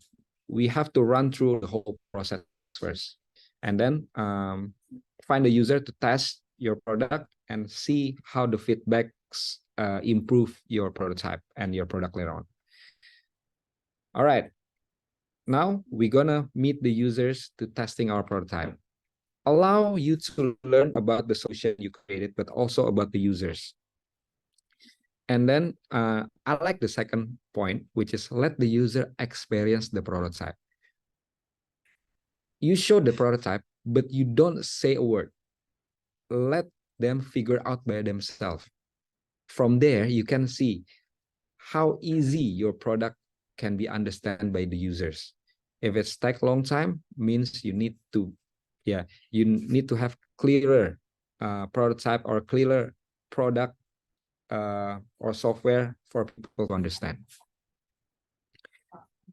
we have to run through the whole process first, and then find a user to test your product and see how the feedbacks improve your prototype and your product later on. All right, now we're gonna meet the users to testing our prototype. Allow you to learn about the solution you created, but also about the users. And then I like the second point, which is let the user experience the prototype. You show the prototype, but you don't say a word. Let them figure out by themselves. From there, you can see how easy your product can be understood by the users. If it's take a long time, means you need to, you need to have clearer prototype or clearer product or software for people to understand.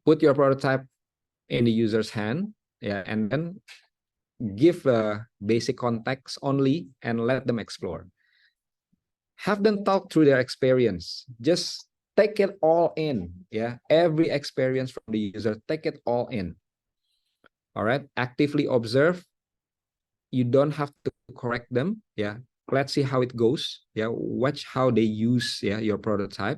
Put your prototype in the user's hand, yeah, and then give a basic context only and let them explore. Have them talk through their experience. Just take it all in, yeah. Every experience from the user, take it all in. All right, actively observe. You don't have to correct them, yeah. Let's see how it goes, yeah. Watch how they use, yeah, your prototype.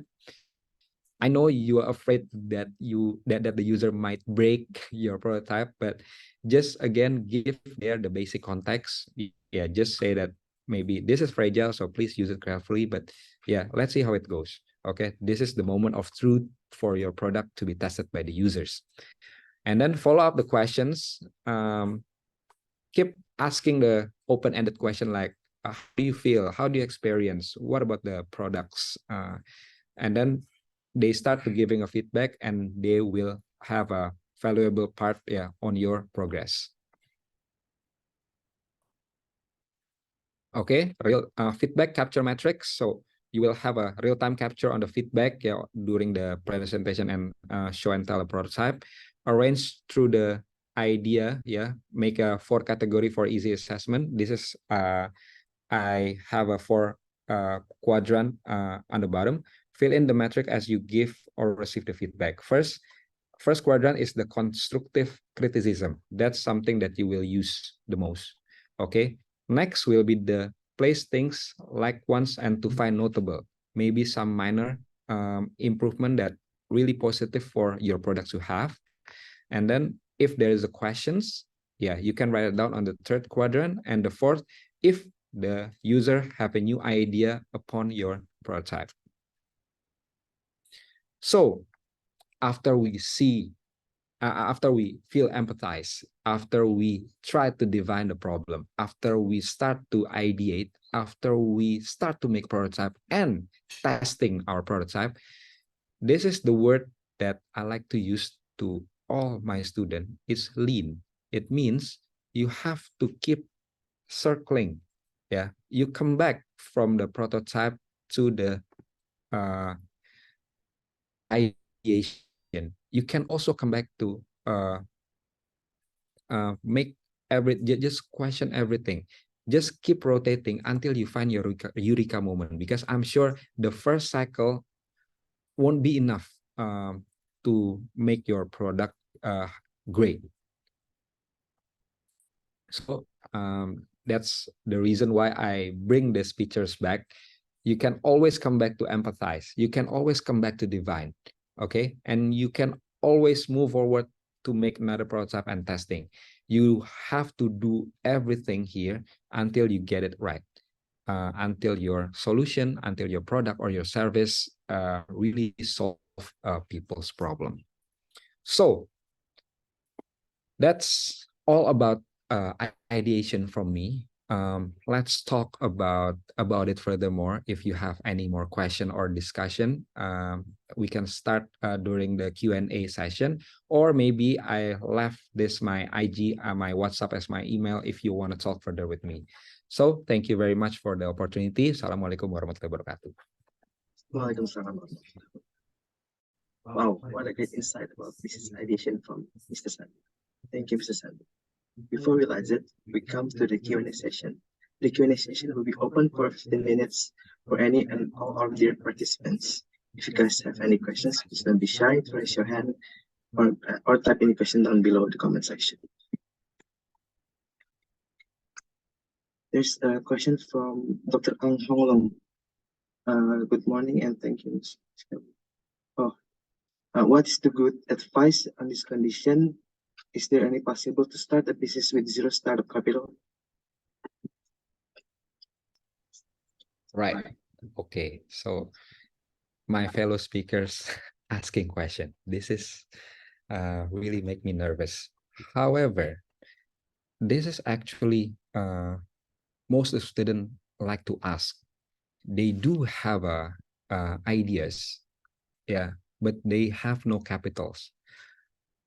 I know you are afraid that the user might break your prototype, but just again give there the basic context. Yeah, just say that maybe this is fragile, so please use it carefully. But yeah, let's see how it goes. Okay, this is the moment of truth for your product to be tested by the users, and then follow up the questions. Keep asking the open-ended question like, how do you feel? How do you experience? What about the products? And then they start to giving a feedback, and they will have a valuable part, yeah, on your progress. Okay, real feedback capture metrics. So you will have a real-time capture on the feedback, yeah, during the presentation and show and tell a prototype. Arrange through the idea, yeah. Make a 4 category for easy assessment. This is I have a 4 quadrant on the bottom. Fill in the metric as you give or receive the feedback. First quadrant is the constructive criticism. That's something that you will use the most. Okay. Next will be the place things like once and to find notable. Maybe some minor improvement that really positive for your products you have. And then if there is a questions, yeah, you can write it down on the 3rd quadrant. And the 4th, if the user have a new idea upon your prototype. So after we feel empathized, after we try to divine the problem, after we start to ideate, after we start to make prototype and testing our prototype, this is the word that I like to use to all my students. It's lean. It means you have to keep circling. Yeah, you come back from the prototype to the ideation. You can also come back to make just question everything. Just keep rotating until you find your eureka moment, because I'm sure the first cycle won't be enough to make your product great. So that's the reason why I bring these pictures back. You can always come back to empathize. You can always come back to divine. Okay. And you can always move forward to make another prototype and testing. You have to do everything here until you get it right. Until your solution, until your product or your service really solve people's problem. So that's all about ideation from me. Let's talk about it furthermore. If you have any more question or discussion, we can start during the Q&A session, or maybe I left this my IG, my WhatsApp as my email if you want to talk further with me. So thank you very much for the opportunity. Assalamualaikum warahmatullahi wabarakatuh. Waalaikumsalam. Wow, what a great insight about business ideation from Mr. San. Thank you, Mr. San. Before we launch it, we come to the Q&A session. The Q&A session will be open for 15 minutes for any and all our dear participants. If you guys have any questions, please don't be shy to raise your hand or type any question down below the comment section. There's a question from Dr. Ang Honglong. Good morning and thank you. What is the good advice on this condition? Is there any possible to start a business with zero startup capital? Right. Okay. So my fellow speakers asking question. This is really make me nervous. However, this is actually most of the students like to ask. They do have ideas, yeah, but they have no capitals.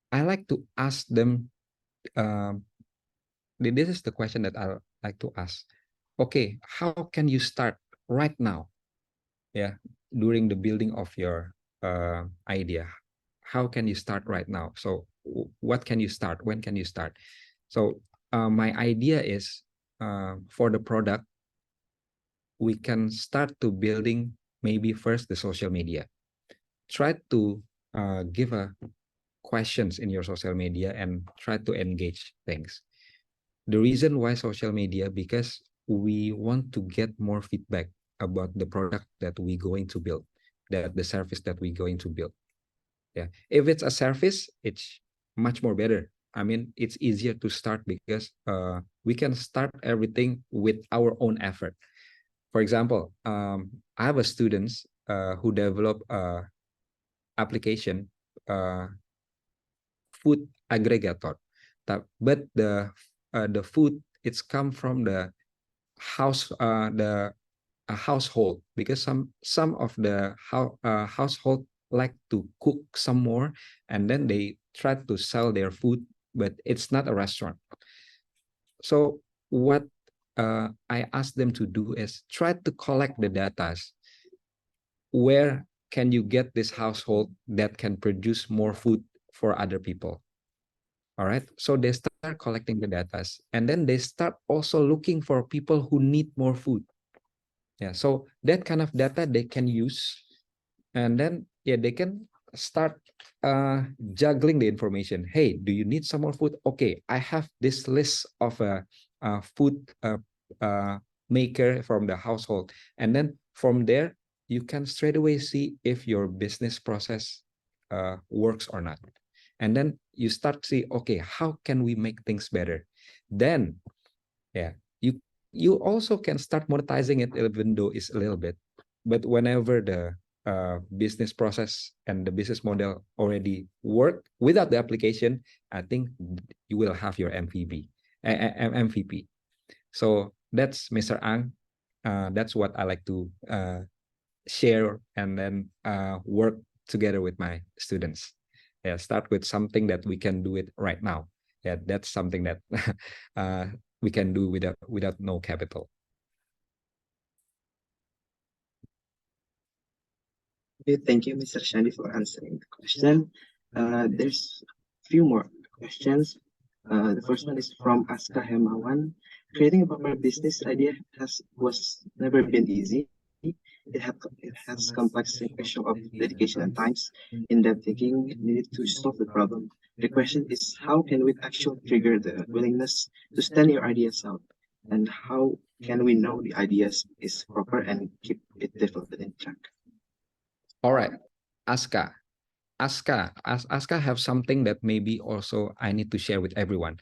I like to ask them. This is the question that I like to ask. Okay, how can you start right now? yeah, during the building of your idea, how can you start right now? So what can you start? When can you start? So my idea is for the product, we can start to building maybe first the social media. Try to give a questions in your social media and try to engage things. The reason why social media, because we want to get more feedback about the product that we going to build, that the service that we going to build. Yeah, if it's a service, it's much more better. I mean, it's easier to start because we can start everything with our own effort. For example, I have a students who develop a application, food aggregator, but the food it's come from the house the household, because some of the household like to cook some more, and then they try to sell their food, but it's not a restaurant. So what I ask them to do is try to collect the data. Where can you get this household that can produce more food for other people? All right, so they start collecting the data, and then they start also looking for people who need more food. Yeah, so that kind of data they can use, and then yeah, they can start juggling the information. Hey, do you need some more food? Okay, I have this list of a food uh, maker from the household, and then from there you can straight away see if your business process works or not, and then you start to see, okay, how can we make things better? Then yeah, you also can start monetizing it, even though it's a little bit, but whenever the business process and the business model already work without the application, I think you will have your MVP. So that's Mr. Ang. That's what I like to share, and then work together with my students. Yeah, start with something that we can do it right now. Yeah, that's something that we can do without no capital. Okay, thank you, Mr. Shandi, for answering the question. There's a few more questions. The first one is from Aska Hemawan. Creating a proper business idea was never been easy. It has complex question of dedication and times, in-depth thinking needed to solve the problem. The question is, how can we actually trigger the willingness to stand your ideas out? And how can we know the ideas is proper and keep it developed in track? All right, Aska. Aska have something that maybe also I need to share with everyone.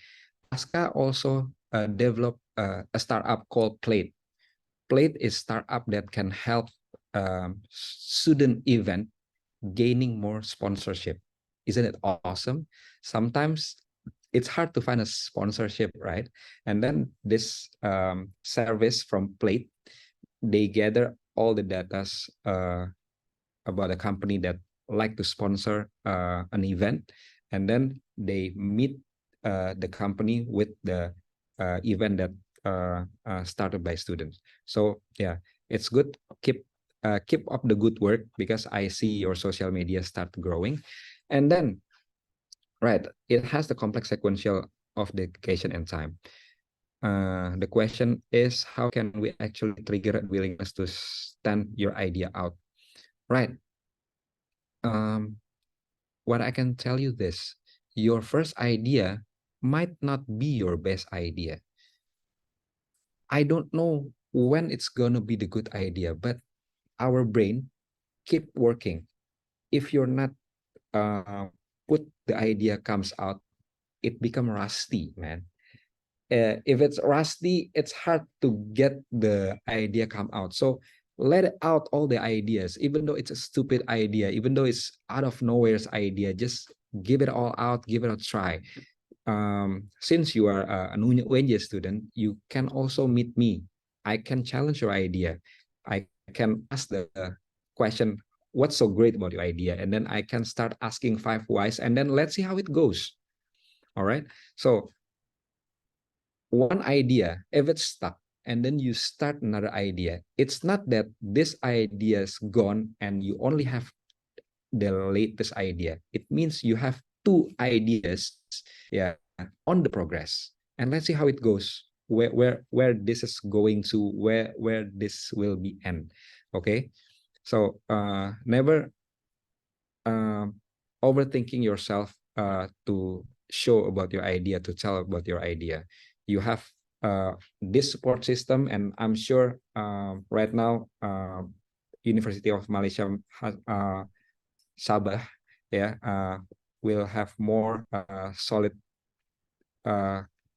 Aska also developed a startup called Plate. Plate is startup that can help student event gaining more sponsorship. Isn't it awesome? Sometimes it's hard to find a sponsorship, right? And then this service from Plate, they gather all the data about a company that like to sponsor an event, and then they meet the company with the event that started by students. So yeah, it's good. Keep up the good work, because I see your social media start growing, and then right, it has the complex sequential of dedication and time. The question is, how can we actually trigger a willingness to stand your idea out? Right. Um, what I can tell you this, your first idea might not be your best idea. I don't know when it's gonna be the good idea, but our brain keep working. If you're not put the idea comes out, it become rusty, man. If it's rusty, it's hard to get the idea come out. So let out all the ideas, even though it's a stupid idea, even though it's out of nowhere's idea, just give it all out, give it a try. Since you are an UNJ student, you can also meet me. I can challenge your idea. I can ask the question, what's so great about your idea? And then I can start asking 5 whys, and then let's see how it goes. All right. So one idea, if it's stuck, and then you start another idea. It's not that this idea is gone and you only have the latest idea. It means you have two ideas, yeah, on the progress. And let's see how it goes. Where this is going to, where this will be end. Okay, so never overthinking yourself to show about your idea, to tell about your idea. You have this support system, and I'm sure right now University of Malaysia has, Sabah, yeah, will have more solid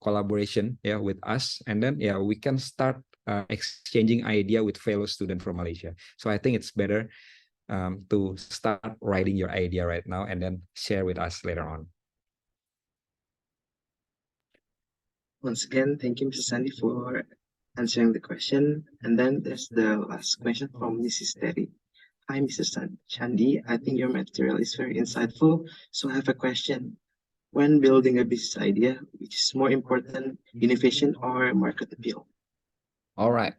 collaboration, yeah, with us, and then yeah, we can start exchanging idea with fellow student from Malaysia. So I think it's better to start writing your idea right now and then share with us later on. Once again, thank you, Mrs. Sandy, for answering the question. And then there's the last question from Mrs. Terry. Hi, Mrs. Shandy. I think your material is very insightful. So I have a question. When building a business idea, which is more important, innovation or market appeal? All right.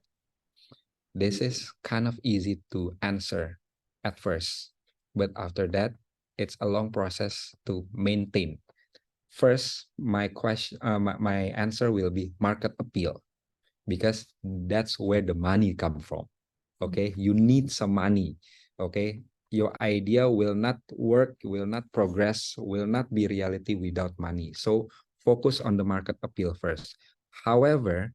This is kind of easy to answer at first, but after that, it's a long process to maintain. First, my question, my answer will be market appeal, because that's where the money come from. Okay, you need some money. Okay, your idea will not work, will not progress, will not be reality without money. So focus on the market appeal first. However,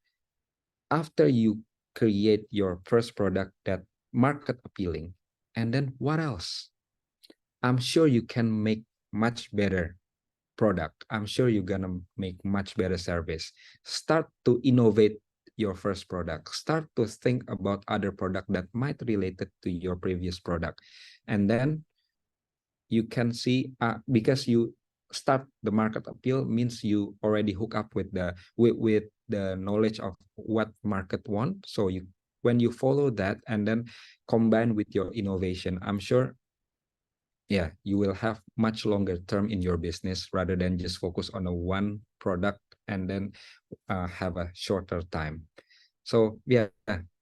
after you create your first product that market appealing, and then what else? I'm sure you can make much better product. I'm sure you're gonna make much better service. Start to innovate your first product. Start to think about other product that might related to your previous product, and then you can see because you start the market appeal means you already hook up with the knowledge of what market want. So you, when you follow that and then combine with your innovation, I'm sure, yeah, you will have much longer term in your business rather than just focus on a one product and then have a shorter time. So yeah,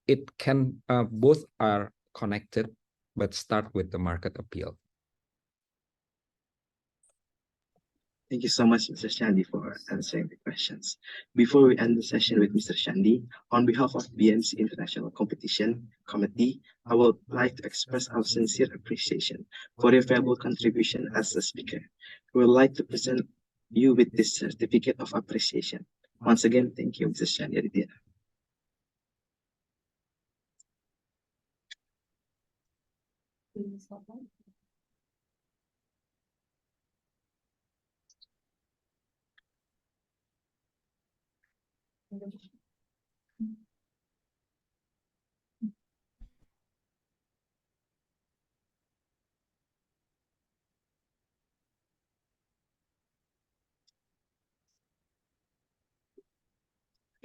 it can both are connected, but start with the market appeal. Thank you so much, Mr. Shandy, for answering the questions. Before we end the session with Mr. Shandy, on behalf of BMC International Competition Committee, I would like to express our sincere appreciation for your valuable contribution as a speaker. We would like to present you with this certificate of appreciation. Once again, thank you, Mr. Shandy Aditya.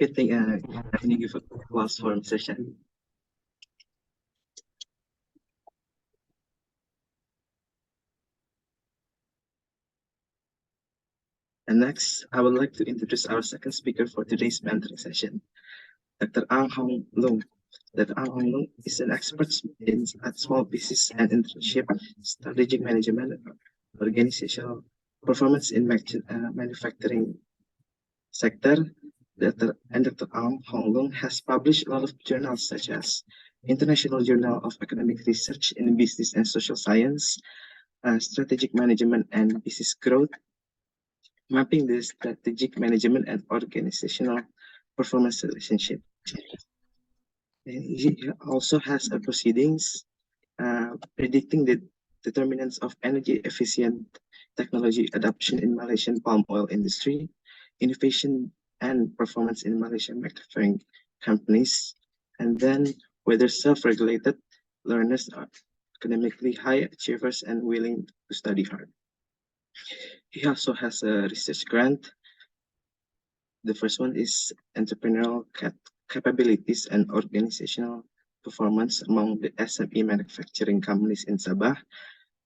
Okay, can you give a applause for Mr. Shandy? And next, I would like to introduce our second speaker for today's mentoring session, Dr. Ang Hong Lung. Dr. Ang Hong Lung is an expert at small business and internship, strategic management, organizational performance in manufacturing sector. Dr. Ang Hong Lung has published a lot of journals such as International Journal of Economic Research in Business and Social Science, Strategic Management and Business Growth, Mapping the Strategic Management and Organizational Performance Relationship. And he also has a proceedings predicting the determinants of energy efficient technology adoption in Malaysian palm oil industry, innovation and performance in Malaysian manufacturing companies, and then whether self-regulated learners are academically high achievers and willing to study hard. He also has a research grant. The first one is entrepreneurial capabilities and organizational performance among the SME manufacturing companies in Sabah,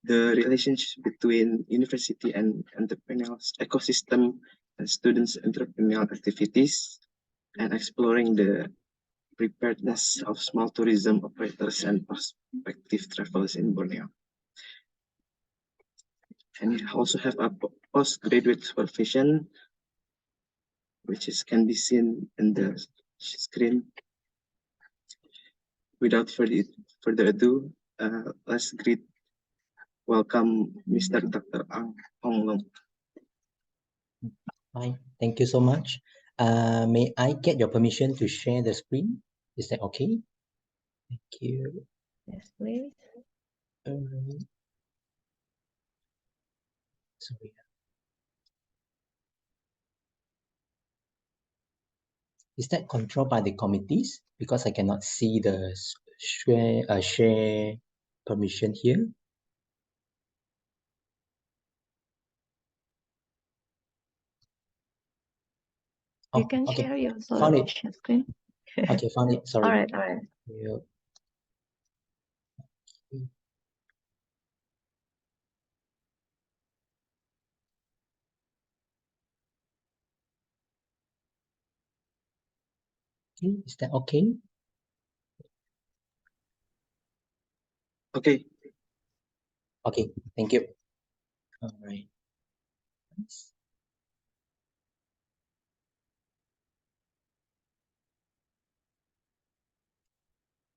the relationship between university and entrepreneurial ecosystem and students' entrepreneurial activities, and exploring the preparedness of small tourism operators and prospective travelers in Borneo. And we also have a postgraduate supervision, which can be seen in the screen. Without further ado, let's welcome Mr. Dr. Ang Hong Long. Hi, thank you so much. May I get your permission to share the screen? Is that okay? Thank you. Yes, please. Sorry. Is that controlled by the committees? Because I cannot see the share permission here. You can okay. share your Found it. screen. Okay, found it. Sorry. All right, all right. Yeah. Okay, is that okay? Okay. Okay, thank you. All right.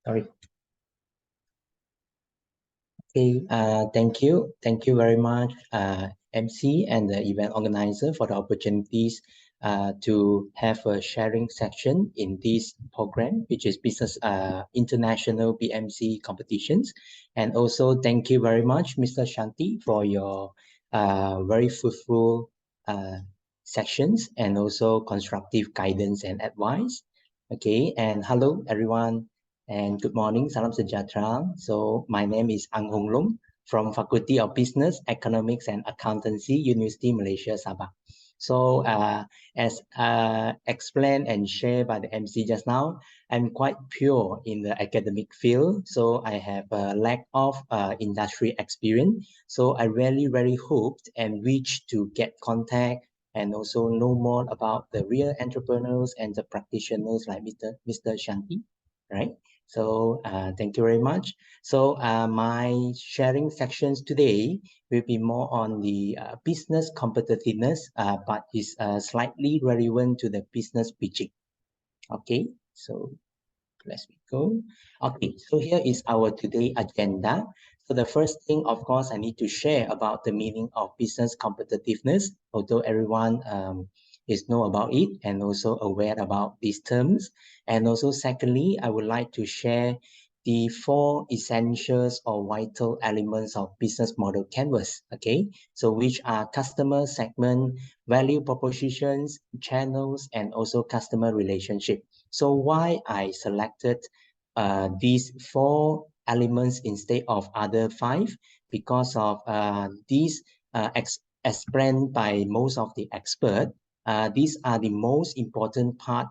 Sorry. Okay, thank you. Thank you very much, MC and the event organizer for the opportunities to have a sharing section in this program, which is Business International BMC competitions. And also thank you very much, Mr. Shanti, for your very fruitful sections and also constructive guidance and advice. Okay, and hello everyone. And good morning, salam sejahtera. So my name is Ang Hong Long from Faculty of Business, Economics and Accountancy, University Malaysia, Sabah. So as explained and shared by the MC just now, I'm quite pure in the academic field. So I have a lack of industry experience. So I really hoped and wished to get contact and also know more about the real entrepreneurs and the practitioners like Mr. Shanti, right? So thank you very much. So my sharing sections today will be more on the business competitiveness, but is slightly relevant to the business pitching. Okay, so let's go. Okay, so here is our today agenda. So the first thing, of course, I need to share about the meaning of business competitiveness, although everyone is know about it and also aware about these terms. And also secondly, I would like to share the 4 essentials or vital elements of business model canvas, okay? So which are customer segment, value propositions, channels, and also customer relationship. So why I selected these 4 elements instead of other 5? Because of these explained by most of the experts. These are the most important part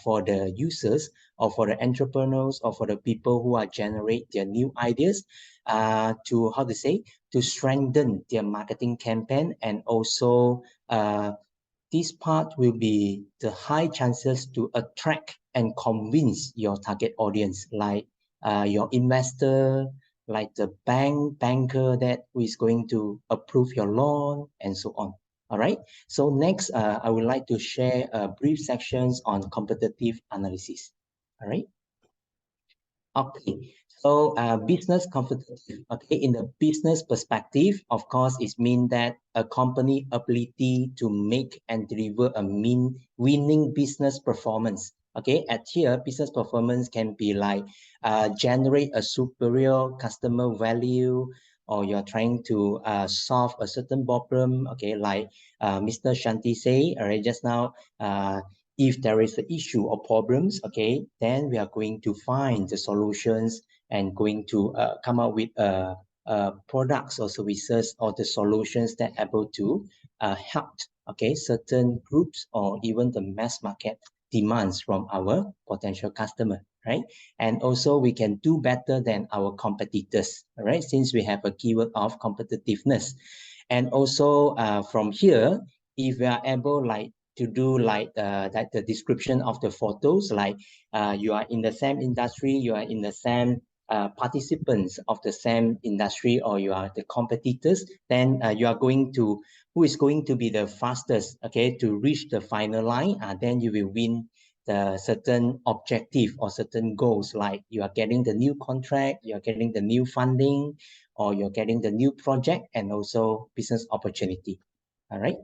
for the users or for the entrepreneurs or for the people who are generate their new ideas to, how to say, to strengthen their marketing campaign. And also this part will be the high chances to attract and convince your target audience, like your investor, like the banker that is going to approve your loan and so on. All right. So next, I would like to share brief sections on competitive analysis. All right. Okay. So business competitive. Okay. In the business perspective, of course, it means that a company ability to make and deliver a winning business performance. Okay. At here, business performance can be like generate a superior customer value, or you're trying to solve a certain problem, okay, like Mr. Shanti say, all right, just now, if there is an issue or problems, okay, then we are going to find the solutions and going to come up with products or services or the solutions that are able to help, okay, certain groups or even the mass market demands from our potential customer, right? And also we can do better than our competitors, right? Since we have a keyword of competitiveness. And also from here, if we are able like to do like the description of the photos, like you are in the same industry, you are in the same participants of the same industry, or you are the competitors, then you are going to, who is going to be the fastest, okay, to reach the final line, then you will win the certain objective or certain goals, like you are getting the new contract, you are getting the new funding, or you're getting the new project and also business opportunity. All right.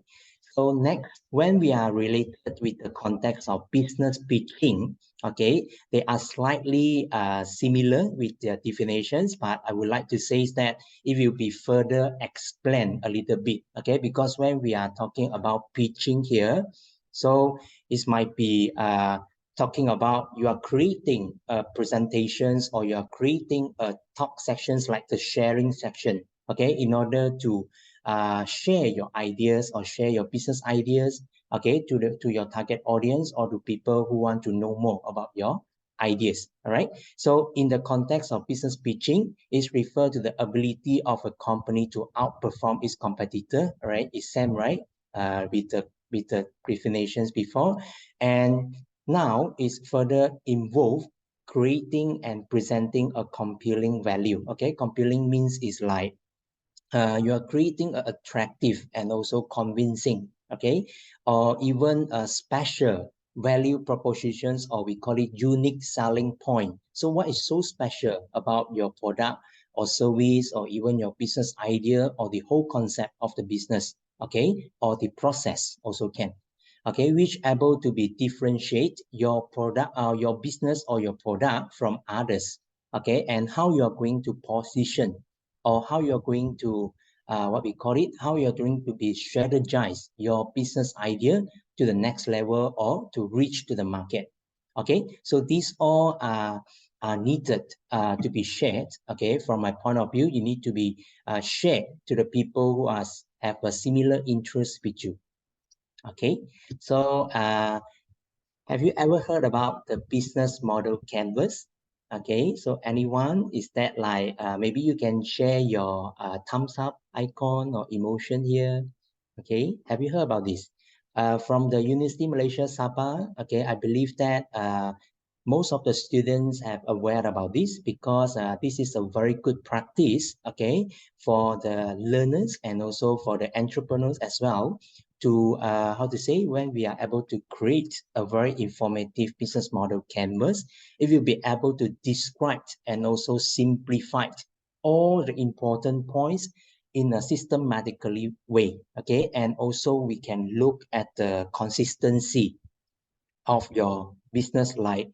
So next, when we are related with the context of business pitching, okay, they are slightly similar with their definitions, but I would like to say is that it will be further explained a little bit, okay, because when we are talking about pitching here, so it might be talking about you are creating presentations, or you are creating talk sections like the sharing section, okay, in order to share your ideas or share your business ideas, okay, to your target audience or to people who want to know more about your ideas. All right. So in the context of business pitching, it's referred to the ability of a company to outperform its competitor. All right. It's same, right? With the definitions before, and now is further involved creating and presenting a compelling value. Okay, compelling means is like you are creating an attractive and also convincing, okay, or even a special value propositions, or we call it unique selling point. So what is so special about your product or service, or even your business idea, or the whole concept of the business, okay, or the process also can, okay, which able to be differentiate your product or your business or your product from others, okay, and how you are going to position, or how you're going to what we call it, how you're going to be strategize your business idea to the next level or to reach to the market. Okay, so these all are needed to be shared. Okay, from my point of view, you need to be shared to the people who have a similar interest with you. Okay, so have you ever heard about the business model canvas? Okay, so anyone, is that like maybe you can share your thumbs up icon or emotion here? Okay, have you heard about this? From the University Malaysia Sabah, okay, I believe that most of the students have aware about this, because this is a very good practice, okay, for the learners and also for the entrepreneurs as well, to how to say, when we are able to create a very informative business model canvas, it will be able to describe and also simplify all the important points in a systematically way, okay, and also we can look at the consistency of your business, like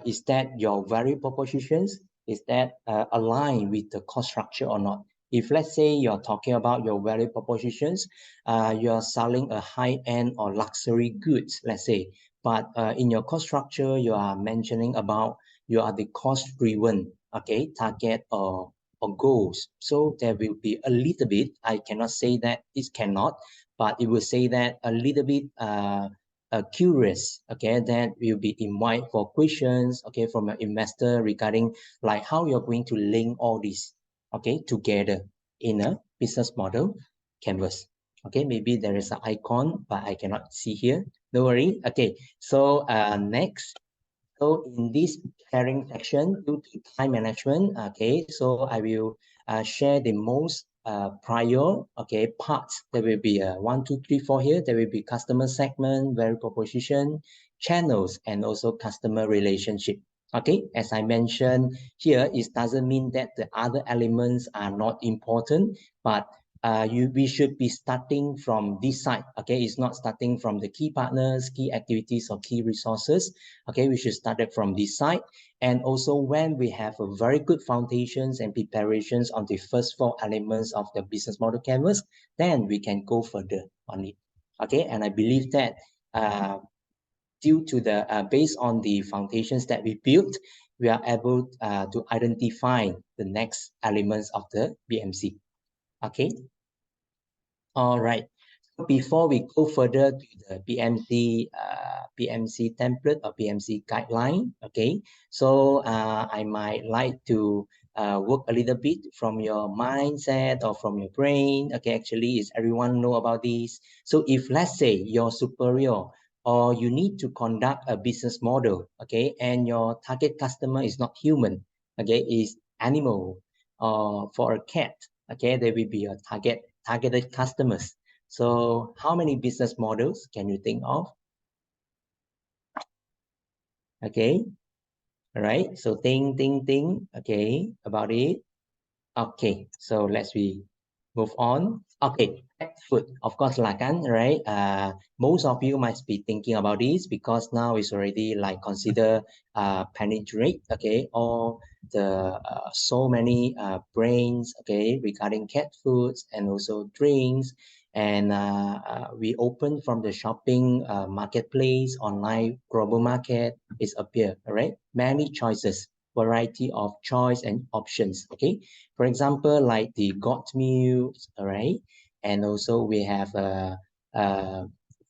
is that your value propositions, is that aligned with the cost structure or not. If let's say you're talking about your value propositions, you're selling a high-end or luxury goods, let's say, but in your cost structure you are mentioning about you are the cost-driven, okay, target or goals, so there will be a little bit, I cannot say that it cannot, but it will say that a little bit curious, okay, that will be invite for questions, okay, from an investor regarding like how you're going to link all this, okay, together in a business model canvas. Okay, maybe there is an icon, but I cannot see here. Don't worry. Okay, so next, so in this sharing section, due to time management, okay, so I will share the most prior, okay, parts. There will be 1, 2, 3, 4 here. There will be customer segment, value proposition, channels, and also customer relationship. Okay, as I mentioned here, it doesn't mean that the other elements are not important, but we should be starting from this side. Okay, it's not starting from the key partners, key activities, or key resources. Okay, we should start it from this side. And also when we have a very good foundations and preparations on the first 4 elements of the business model canvas, then we can go further on it. Okay, and I believe that due to the based on the foundations that we built, we are able to identify the next elements of the BMC. Okay. All right. So before we go further to the BMC template or BMC guideline, okay. So I might like to work a little bit from your mindset or from your brain. Okay, actually, is everyone know about this? So if let's say your superior or you need to conduct a business model, okay, and your target customer is not human, okay, is animal, or for a cat, okay, there will be your targeted customers. So how many business models can you think of? Okay, all right, so think, okay, about it. Okay, so let's move on. Okay, pet food, of course, Lakan, right? Most of you might be thinking about this because now it's already like consider penetrate, okay, all the so many brands, okay, regarding cat foods and also drinks. And we open from the shopping marketplace, online global market is appear, all right? Many choices, variety of choice and options, okay? For example, like the goat milk, all right? And also we have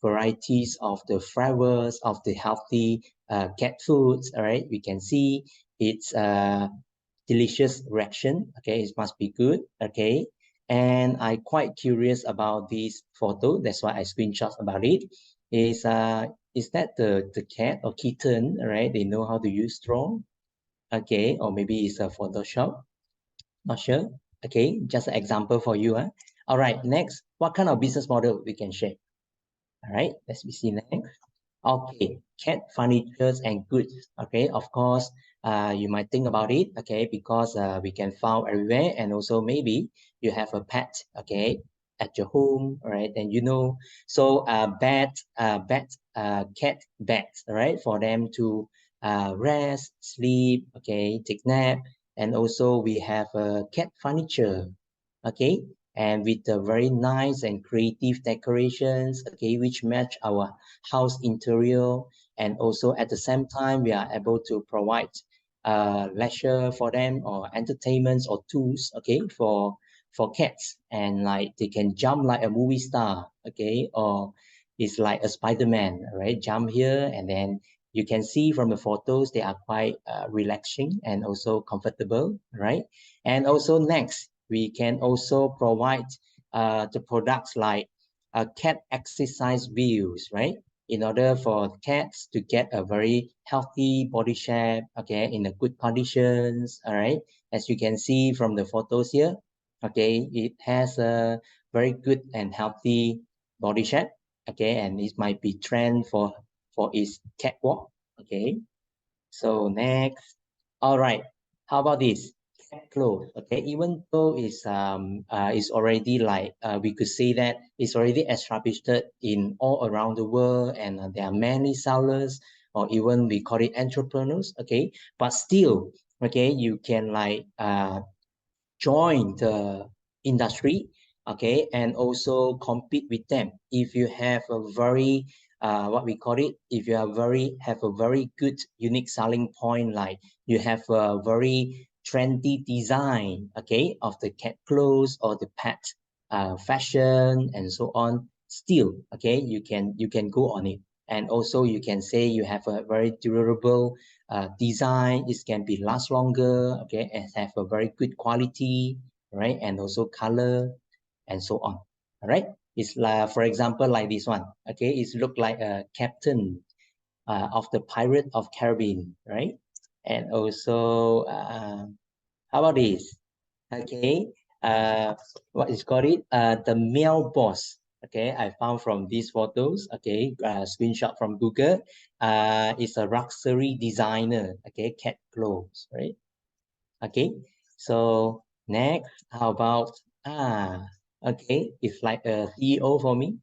varieties of the flavors of the healthy cat foods, all right? We can see it's delicious reaction, okay? It must be good, okay? And I quite curious about this photo. That's why I screenshot about it. Is that the cat or kitten, right? They know how to use straw, okay? Or maybe it's a Photoshop. Not sure. Okay, just an example for you. All right, next, what kind of business model we can share? All right, let's see next. Okay, cat furnitures and goods. Okay, of course, you might think about it. Okay, because we can find everywhere, and also maybe you have a pet. Okay, at your home, right? And you know, so cat beds, right? For them to rest, sleep. Okay, take nap, and also we have cat furniture. Okay, and with the very nice and creative decorations. Okay, which match our house interior, and also at the same time we are able to provide leisure for them or entertainments or tools, okay, for cats, and like they can jump like a movie star, okay, or it's like a Spider-Man, right? Jump here, and then you can see from the photos they are quite relaxing and also comfortable, right? And also next we can also provide the products like cat exercise wheels, right? In order for cats to get a very healthy body shape, okay, in a good conditions, all right? As you can see from the photos here, okay, it has a very good and healthy body shape, okay, and it might be trend for its catwalk, okay? So next, all right, how about this? Clothes, okay, even though it's already like we could say that it's already established in all around the world, and there are many sellers, or even we call it entrepreneurs, okay, but still, okay, you can like join the industry, okay, and also compete with them if you have a very what we call it, if you have a very good unique selling point, like you have a very trendy design, okay, of the cat clothes or the pet fashion and so on, still, okay, you can go on it. And also you can say you have a very durable design. It can be last longer, okay, and have a very good quality, right? And also color and so on. All right, it's like, for example, like this one, okay, it's look like a captain of the Pirate of Caribbean, right? And also how about this? Okay, what is called it? The male boss. Okay, I found from these photos. Okay, screenshot from Google. It's a luxury designer. Okay, cat clothes, right? Okay, so next, how about okay, it's like a CEO for me.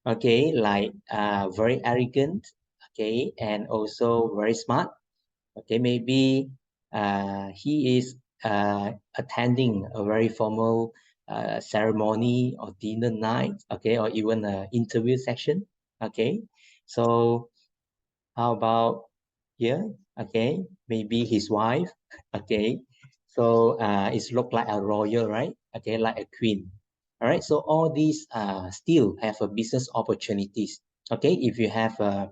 Okay, like very arrogant. Okay, and also very smart. Okay, maybe he is attending a very formal ceremony or dinner night, okay, or even an interview session, okay. So how about here? Okay, maybe his wife, okay. So it's look like a royal, right? Okay, like a queen. All right, so all these still have a business opportunities. Okay, if you have a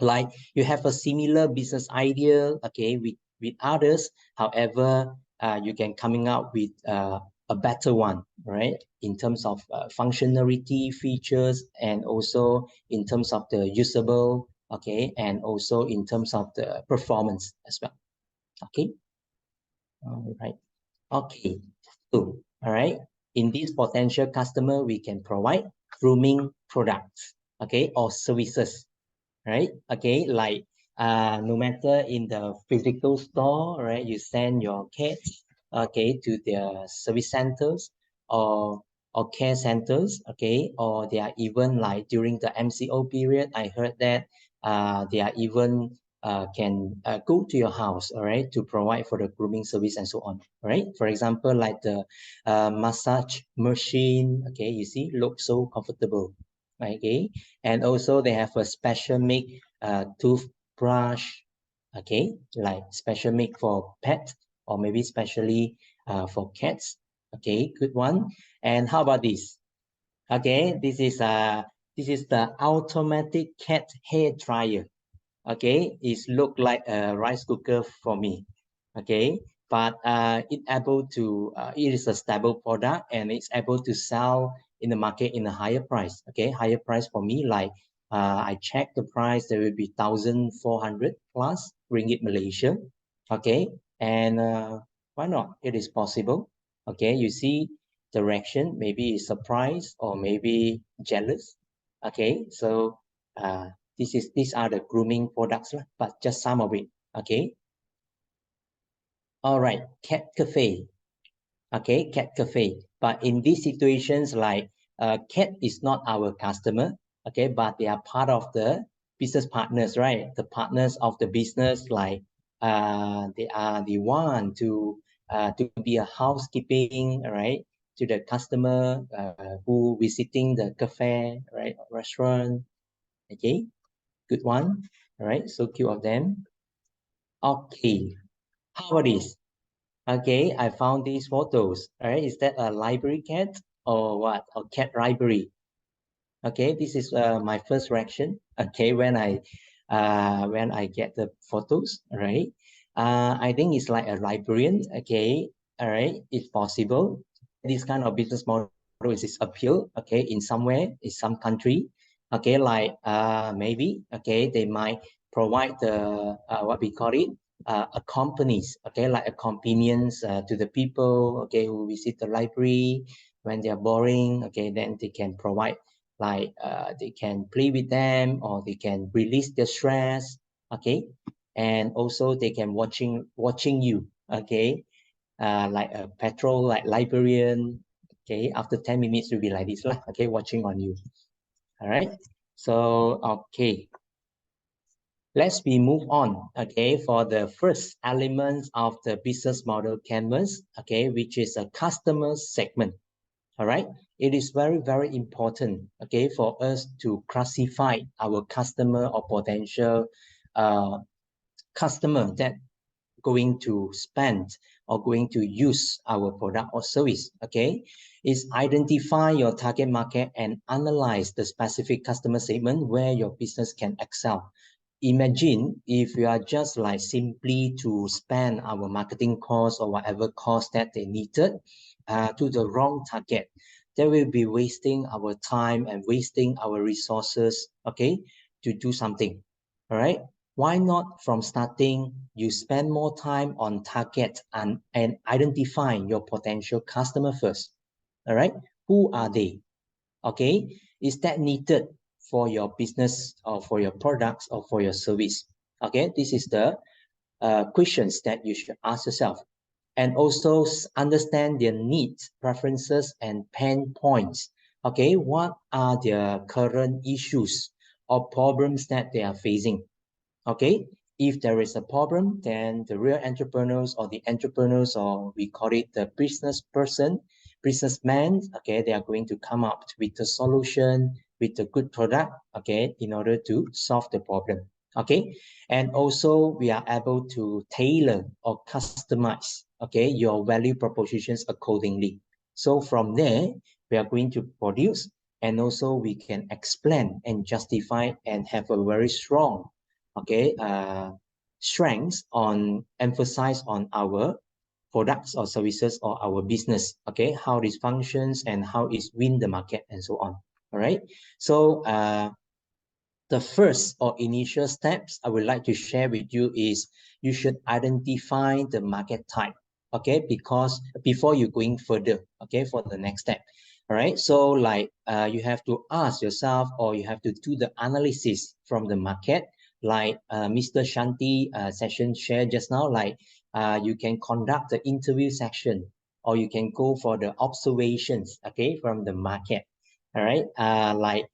like you have a similar business idea, okay, with others, however you can coming out with a better one, right? In terms of functionality, features, and also in terms of the usable, okay, and also in terms of the performance as well. Okay. All right. Okay. So, all right. In this potential customer, we can provide grooming products, okay, or services, right? Okay, like no matter in the physical store, right, you send your kids, okay, to their service centers or care centers, okay, or they are even like during the MCO period, I heard that they are even can go to your house, all right, to provide for the grooming service and so on, right? For example, like the massage machine, okay, you see, looks so comfortable, okay, and also they have a special make toothbrush, okay, like special make for pet or maybe specially for cats, okay, good one. And how about this? Okay, this is the automatic cat hair dryer. Okay, it look like a rice cooker for me, okay, but it able to it is a stable product and it's able to sell in the market in a higher price, okay, higher price for me, like I checked the price, there will be 1,400 plus ringgit Malaysia, okay, and why not, it is possible, okay, you see the reaction, maybe surprised or maybe jealous, okay, so these are the grooming products, but just some of it, okay. All right, cat cafe, okay, cat cafe. But in these situations, like cat is not our customer, okay, but they are part of the business partners, right? The partners of the business, like they are the one to be a housekeeping, right, to the customer who visiting the cafe, right, restaurant, okay. Good one. All right, so few of them. Okay, how about this? Okay, I found these photos. All right, is that a library cat or what? Or cat library? Okay, this is my first reaction. Okay, when I get the photos. All right, I think it's like a librarian. Okay, all right, it's possible. This kind of business model is appeal. Okay, in somewhere, in some country. Okay, like maybe okay, they might provide the what we call it companies. Okay, like a convenience to the people. Okay, who visit the library when they are boring. Okay, then they can provide like they can play with them or they can release their stress, okay, and also they can watching you, okay, like a patrol like librarian, okay, after 10 minutes will be like this lah, okay, watching on you. All right, so okay, let's we move on, okay, for the first elements of the business model canvas, okay, which is a customer segment. All right, it is very, very important, okay, for us to classify our customer or potential customer that going to spend or going to use our product or service, okay, is identify your target market and analyze the specific customer segment where your business can excel. Imagine if you are just like simply to spend our marketing cost or whatever cost that they needed to the wrong target, they will be wasting our time and wasting our resources, okay, to do something. All right, why not from starting you spend more time on target and identifying your potential customer first. All right, who are they? Okay, is that needed for your business or for your products or for your service? Okay, this is the questions that you should ask yourself, and also understand their needs, preferences, and pain points. Okay, what are their current issues or problems that they are facing? Okay, if there is a problem, then the real entrepreneurs or the entrepreneurs, or we call it the business person, businessman, okay, they are going to come up with a solution, with a good product, okay, in order to solve the problem. Okay, and also we are able to tailor or customize, okay, your value propositions accordingly. So from there, we are going to produce, and also we can explain and justify and have a very strong, okay, strengths on emphasize on our products or services or our business, okay, how this functions and how it win the market and so on. All right. So the first or initial steps I would like to share with you is you should identify the market type, okay, because before you going further, okay, for the next step. All right. So like you have to ask yourself, or you have to do the analysis from the market, like Mr. Shanti session shared just now, like you can conduct the interview section, or you can go for the observations, okay, from the market. All right. Like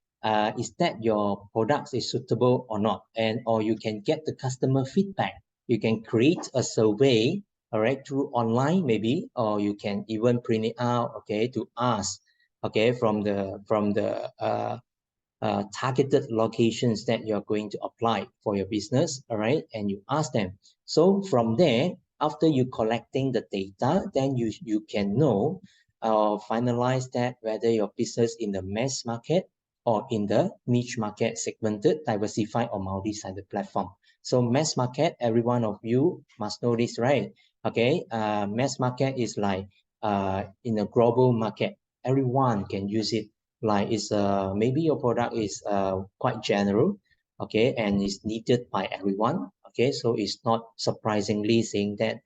is that your products is suitable or not, and or you can get the customer feedback. You can create a survey, all right, through online maybe, or you can even print it out, okay, to ask, okay, from the targeted locations that you're going to apply for your business, all right, and you ask them. So from there, after you collecting the data, then you can know finalize that whether your business in the mass market or in the niche market, segmented, diversified, or multi-sided platform. So mass market, every one of you must know this, right? Okay, mass market is like in a global market, everyone can use it. Like it's maybe your product is quite general, okay, and is needed by everyone, okay. So it's not surprisingly saying that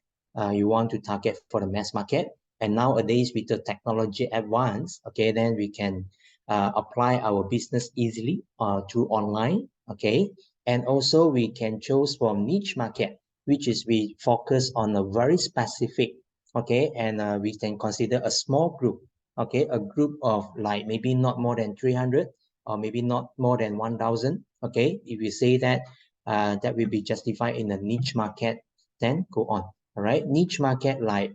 you want to target for the mass market. And nowadays with the technology advance, okay, then we can apply our business easily through online, okay. And also we can choose from niche market, which is we focus on a very specific, okay, and we can consider a small group, okay, a group of like maybe not more than 300 or maybe not more than 1,000, okay. If you say that that will be justified in a niche market, then go on. All right, niche market, like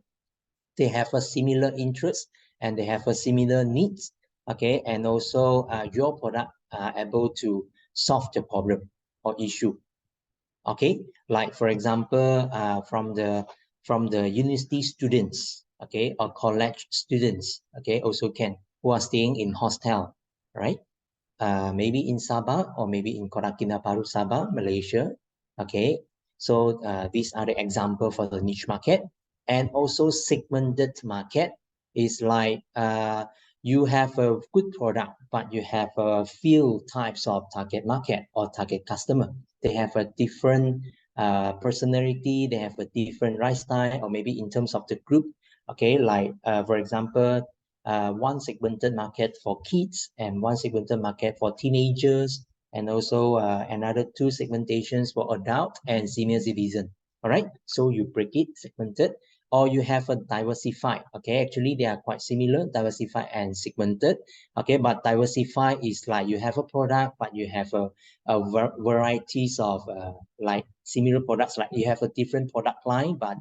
they have a similar interest and they have a similar needs, okay, and also your product are able to solve the problem or issue, okay. Like for example, from the university students, okay, or college students, okay, also can, who are staying in hostel, right? Maybe in Sabah or maybe in Kota Kinabalu, Sabah, Malaysia, okay. So these are the example for the niche market. And also segmented market is like you have a good product, but you have a few types of target market or target customer. They have a different personality, they have a different lifestyle, or maybe in terms of the group, okay. Like for example, one segmented market for kids and one segmented market for teenagers, and also another two segmentations for adult and senior citizen. All right, so you break it segmented, or you have a diversified, okay. Actually they are quite similar, diversified and segmented, okay. But diversified is like you have a product, but you have a varieties of like similar products, like you have a different product line, but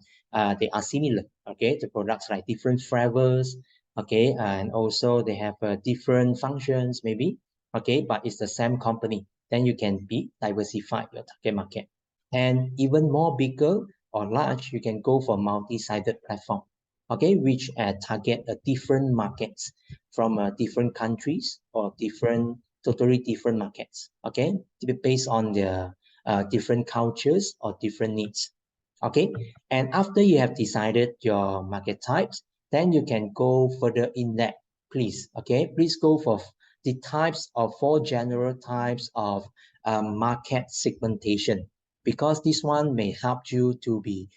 they are similar, okay. The products like different flavors, okay, and also they have different functions maybe, okay, but it's the same company. Then you can be diversified your target market. And even more bigger or large, you can go for multi-sided platform, okay, which target different markets from different countries or totally different markets, okay, based on the different cultures or different needs, okay. And after you have decided your market types, then you can go further in depth, please, okay. Please go for the types of 4 general types of market segmentation, because this one may help you to be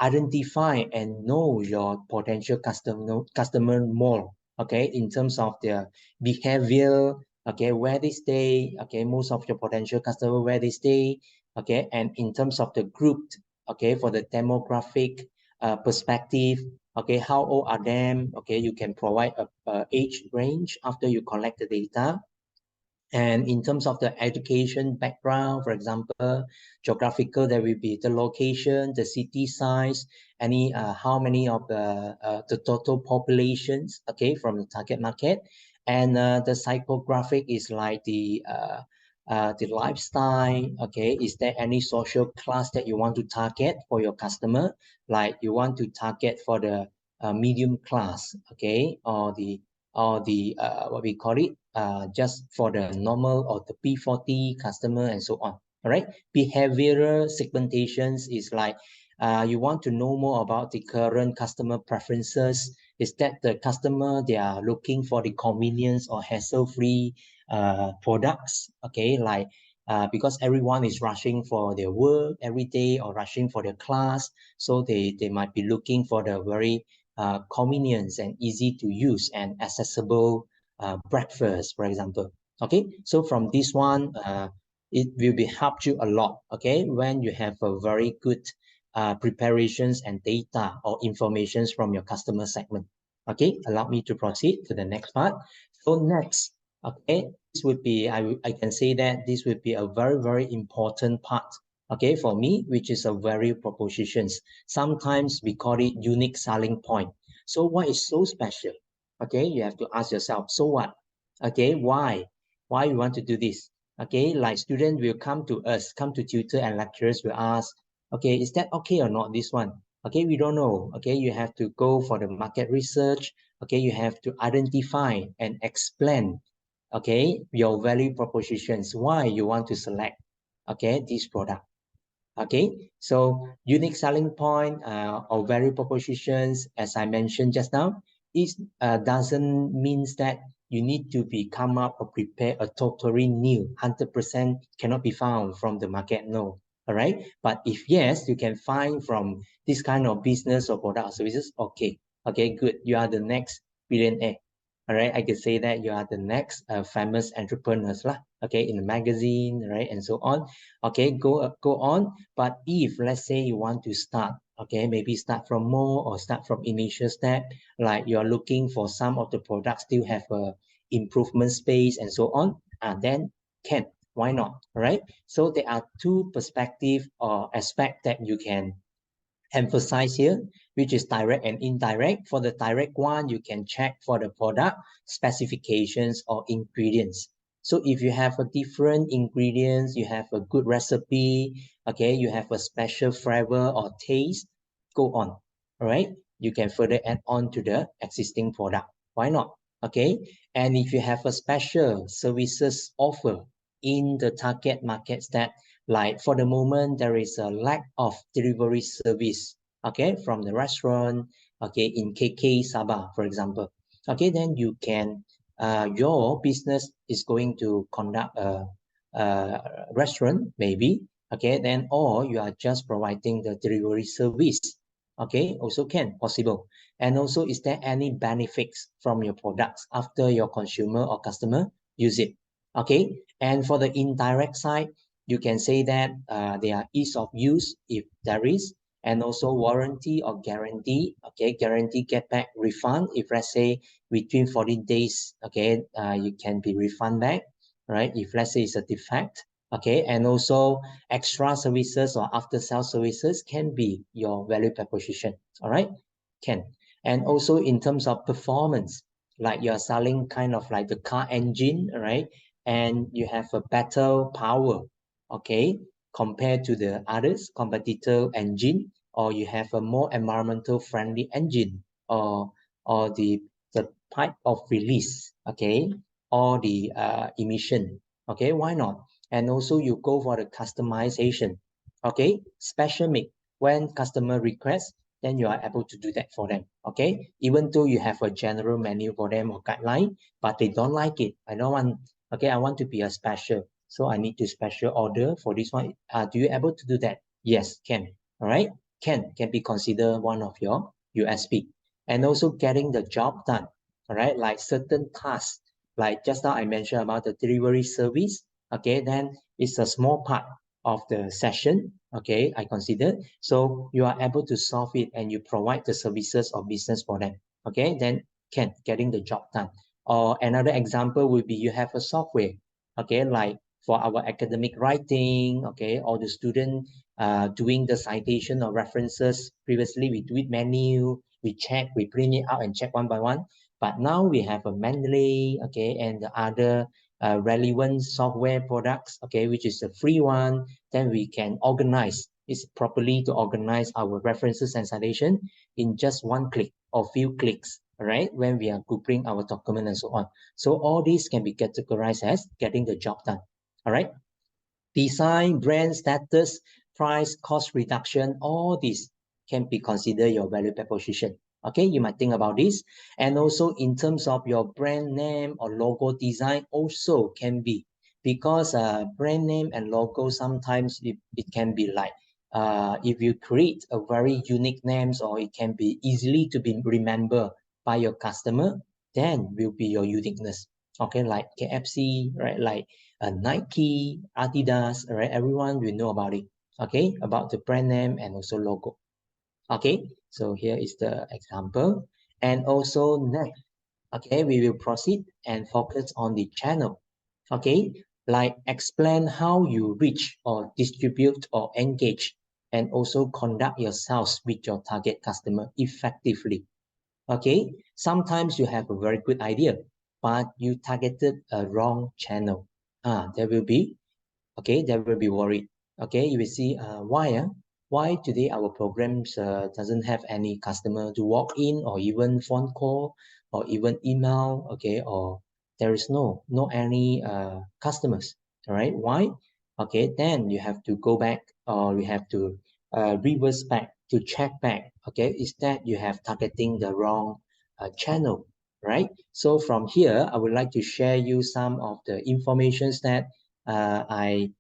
identify and know your potential customer more, okay, in terms of their behavior, okay, where they stay, okay, most of your potential customer, where they stay, okay. And in terms of the group, okay, for the demographic perspective, okay, how old are them, okay, you can provide a age range after you collect the data. And in terms of the education background, for example, geographical, there will be the location, the city size, any how many of the total populations, okay, from the target market. And the psychographic is like the lifestyle, okay. Is there any social class that you want to target for your customer? Like you want to target for the medium class, okay, or the what we call it, just for the normal or the P40 customer and so on. All right. Behavioral segmentations is like You want to know more about the current customer preferences. Is that the customer, they are looking for the convenience or hassle-free products, okay, like because everyone is rushing for their work every day or rushing for their class, so they might be looking for the very convenience and easy to use and accessible breakfast, for example. Okay, so from this one, it will be help you a lot, okay, when you have a very good preparations and data or informations from your customer segment. Okay, allow me to proceed to the next part. So next, okay, this would be, I can say that this would be a very, very important part, okay, for me, which is a value propositions. Sometimes we call it unique selling point. So what is so special? Okay, you have to ask yourself, so what? Okay, why you want to do this? Okay, like students will come to us, come to tutor and lecturers will ask, okay, is that okay or not, this one? Okay, we don't know. Okay, you have to go for the market research. Okay, you have to identify and explain, okay, your value propositions, why you want to select, okay, this product. Okay, so unique selling point or value propositions, as I mentioned just now, it doesn't mean that you need to be come up or prepare a totally new 100% cannot be found from the market. No, all right. But if yes, you can find from this kind of business or product or services. Okay, good. You are the next billionaire. All right, I can say that you are the next famous entrepreneurs lah. Okay, in the magazine, right, and so on. Okay, go on. But if let's say you want to start, okay, maybe start from more or start from initial step, like you're looking for some of the products still have a improvement space and so on, and then why not? All right. So there are two perspectives or aspects that you can emphasize here, which is direct and indirect. For the direct one, you can check for the product specifications or ingredients. So if you have a different ingredients, you have a good recipe, okay, you have a special flavor or taste, go on, all right? You can further add on to the existing product. Why not? Okay, and if you have a special services offer in the target markets that, like for the moment, there is a lack of delivery service, okay, from the restaurant, okay, in KK Sabah, for example. Okay, then you can, your business is going to conduct a restaurant, maybe, okay, then, or you are just providing the delivery service, okay, also can, possible. And also, is there any benefits from your products after your consumer or customer use it? Okay, and for the indirect side, you can say that they are ease of use if there is, and also warranty or guarantee. Okay, guarantee get back refund if let's say within 14 days, okay, you can be refund back, right? If let's say it's a defect, okay, and also extra services or after sale services can be your value proposition, all right, can. And also in terms of performance, like you're selling kind of like the car engine, right? And you have a better power, okay, compared to the others competitor engine, or you have a more environmental friendly engine, or the type of release, okay, or the emission, okay, why not? And also you go for the customization, okay, special make when customer requests, then you are able to do that for them, okay, even though you have a general menu for them or guideline, but they don't like it. I don't want, okay, I want to be a special, so I need to special order for this one. Do you able to do that? Yes, can. All right, can be considered one of your USP. And also getting the job done, all right, like certain tasks, like just now I mentioned about the delivery service, okay, then it's a small part of the session, okay, I consider. So you are able to solve it and you provide the services or business for them, okay, then can getting the job done. Or another example would be you have a software, okay, like for our academic writing, okay, or the student doing the citation or references. Previously, we do it manual, we check, we print it out and check one by one. But now we have a manually, okay, and the other relevant software products, okay, which is the free one. Then we can organize it properly to organize our references and citation in just one click or few clicks, right? When we are grouping our document and so on. So all these can be categorized as getting the job done. All right. Design, brand status, price, cost reduction, all these can be considered your value proposition. Okay, you might think about this. And also in terms of your brand name or logo design also can be, because brand name and logo sometimes it can be like, if you create a very unique names, or it can be easily to be remembered by your customer, then will be your uniqueness. Okay, like KFC, right? Like Nike, Adidas, right? Everyone will know about it. Okay, about the brand name and also logo. Okay, so here is the example. And also next, okay, we will proceed and focus on the channel. Okay, like explain how you reach or distribute or engage and also conduct yourselves with your target customer effectively. Okay, sometimes you have a very good idea, but you targeted a wrong channel. There will be, okay, there will be worried. Okay, you will see why today our programs doesn't have any customer to walk in, or even phone call, or even email, okay, or there is no any customers. All right, why? Okay, then you have to go back, or you have to reverse back to check back. Okay, is that you have targeting the wrong channel, right? So from here I would like to share you some of the informations that I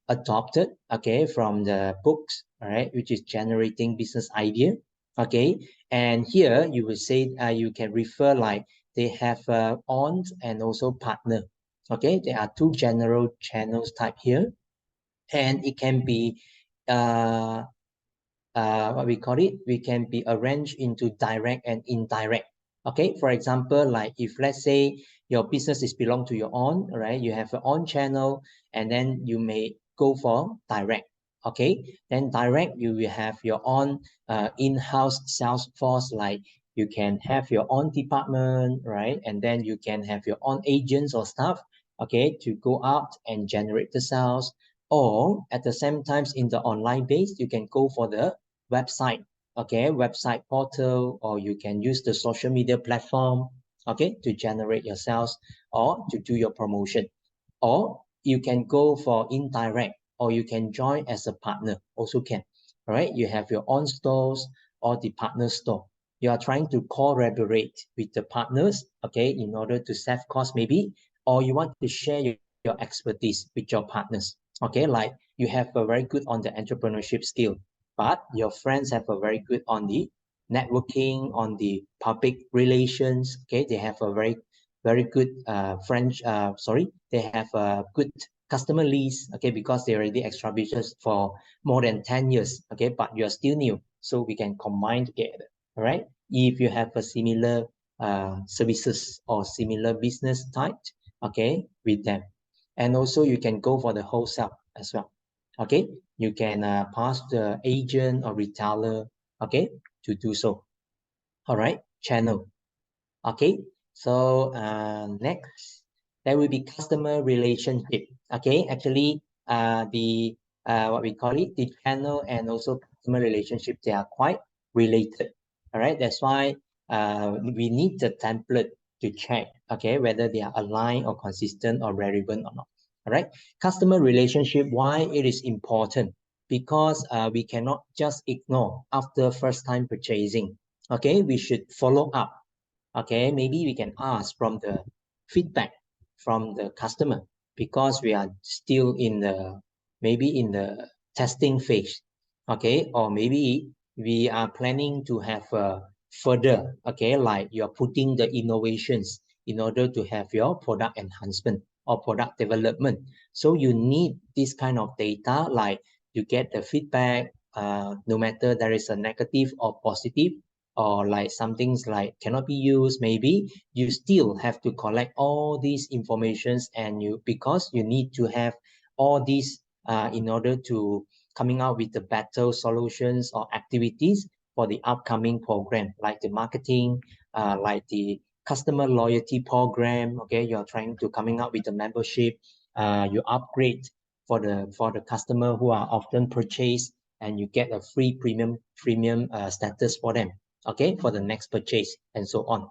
adopted, okay, from the books, all right, which is Generating Business Idea, okay. And here you will say, you can refer like they have on and also partner, okay. There are two general channels type here, and it can be what we call it, we can be arranged into direct and indirect. Okay, for example, like if let's say your business is belong to your own, right? You have your own channel, and then you may go for direct. Okay, then direct, you will have your own in-house sales force, like you can have your own department, right? And then you can have your own agents or staff, okay, to go out and generate the sales. Or at the same times in the online base, you can go for the website, okay, website portal, or you can use the social media platform, okay, to generate your sales or to do your promotion. Or you can go for indirect, or you can join as a partner, also can. All right, you have your own stores or the partner store. You are trying to collaborate with the partners, okay, in order to save cost maybe, or you want to share your expertise with your partners, okay, like you have a very good on the entrepreneurship skill, but your friends have a very good on the networking, on the public relations, okay, they have a very good they have a good customer list, okay, because they already established for more than 10 years, okay, but you're still new, so we can combine together. All right, if you have a similar services or similar business type, okay, with them. And also you can go for the wholesale as well, okay, you can pass the agent or retailer, okay, to do so. All right, channel. Okay, so next, there will be customer relationship. Okay, actually, the what we call it, the channel and also customer relationship, they are quite related. All right, that's why we need the template to check, okay, whether they are aligned or consistent or relevant or not. All right, customer relationship, why it is important? Because we cannot just ignore after first time purchasing. Okay, we should follow up. Okay, maybe we can ask from the feedback from the customer, because we are still in the maybe in the testing phase. Okay, or maybe we are planning to have further, okay, like you're putting the innovations in order to have your product enhancement or product development. So you need this kind of data, like you get the feedback, no matter there is a negative or positive, or like some things like cannot be used, maybe you still have to collect all these informations, and you, because you need to have all these in order to coming out with the better solutions or activities for the upcoming program, like the marketing, like the customer loyalty program. Okay, you're trying to coming out with the membership, you upgrade for the customer who are often purchased, and you get a free premium status for them, okay, for the next purchase, and so on.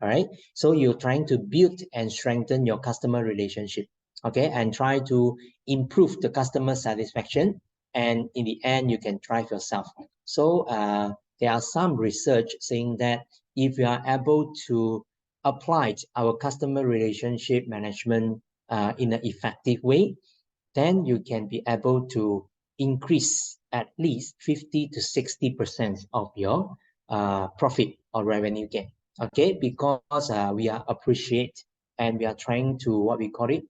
All right, so you're trying to build and strengthen your customer relationship. okay, and try to improve the customer satisfaction. And in the end, you can drive yourself. So there are some research saying that if you are able to apply our customer relationship management in an effective way, then you can be able to increase at least 50 to 60% of your profit or revenue gain. Okay, because we are appreciate and we are trying to what we call it.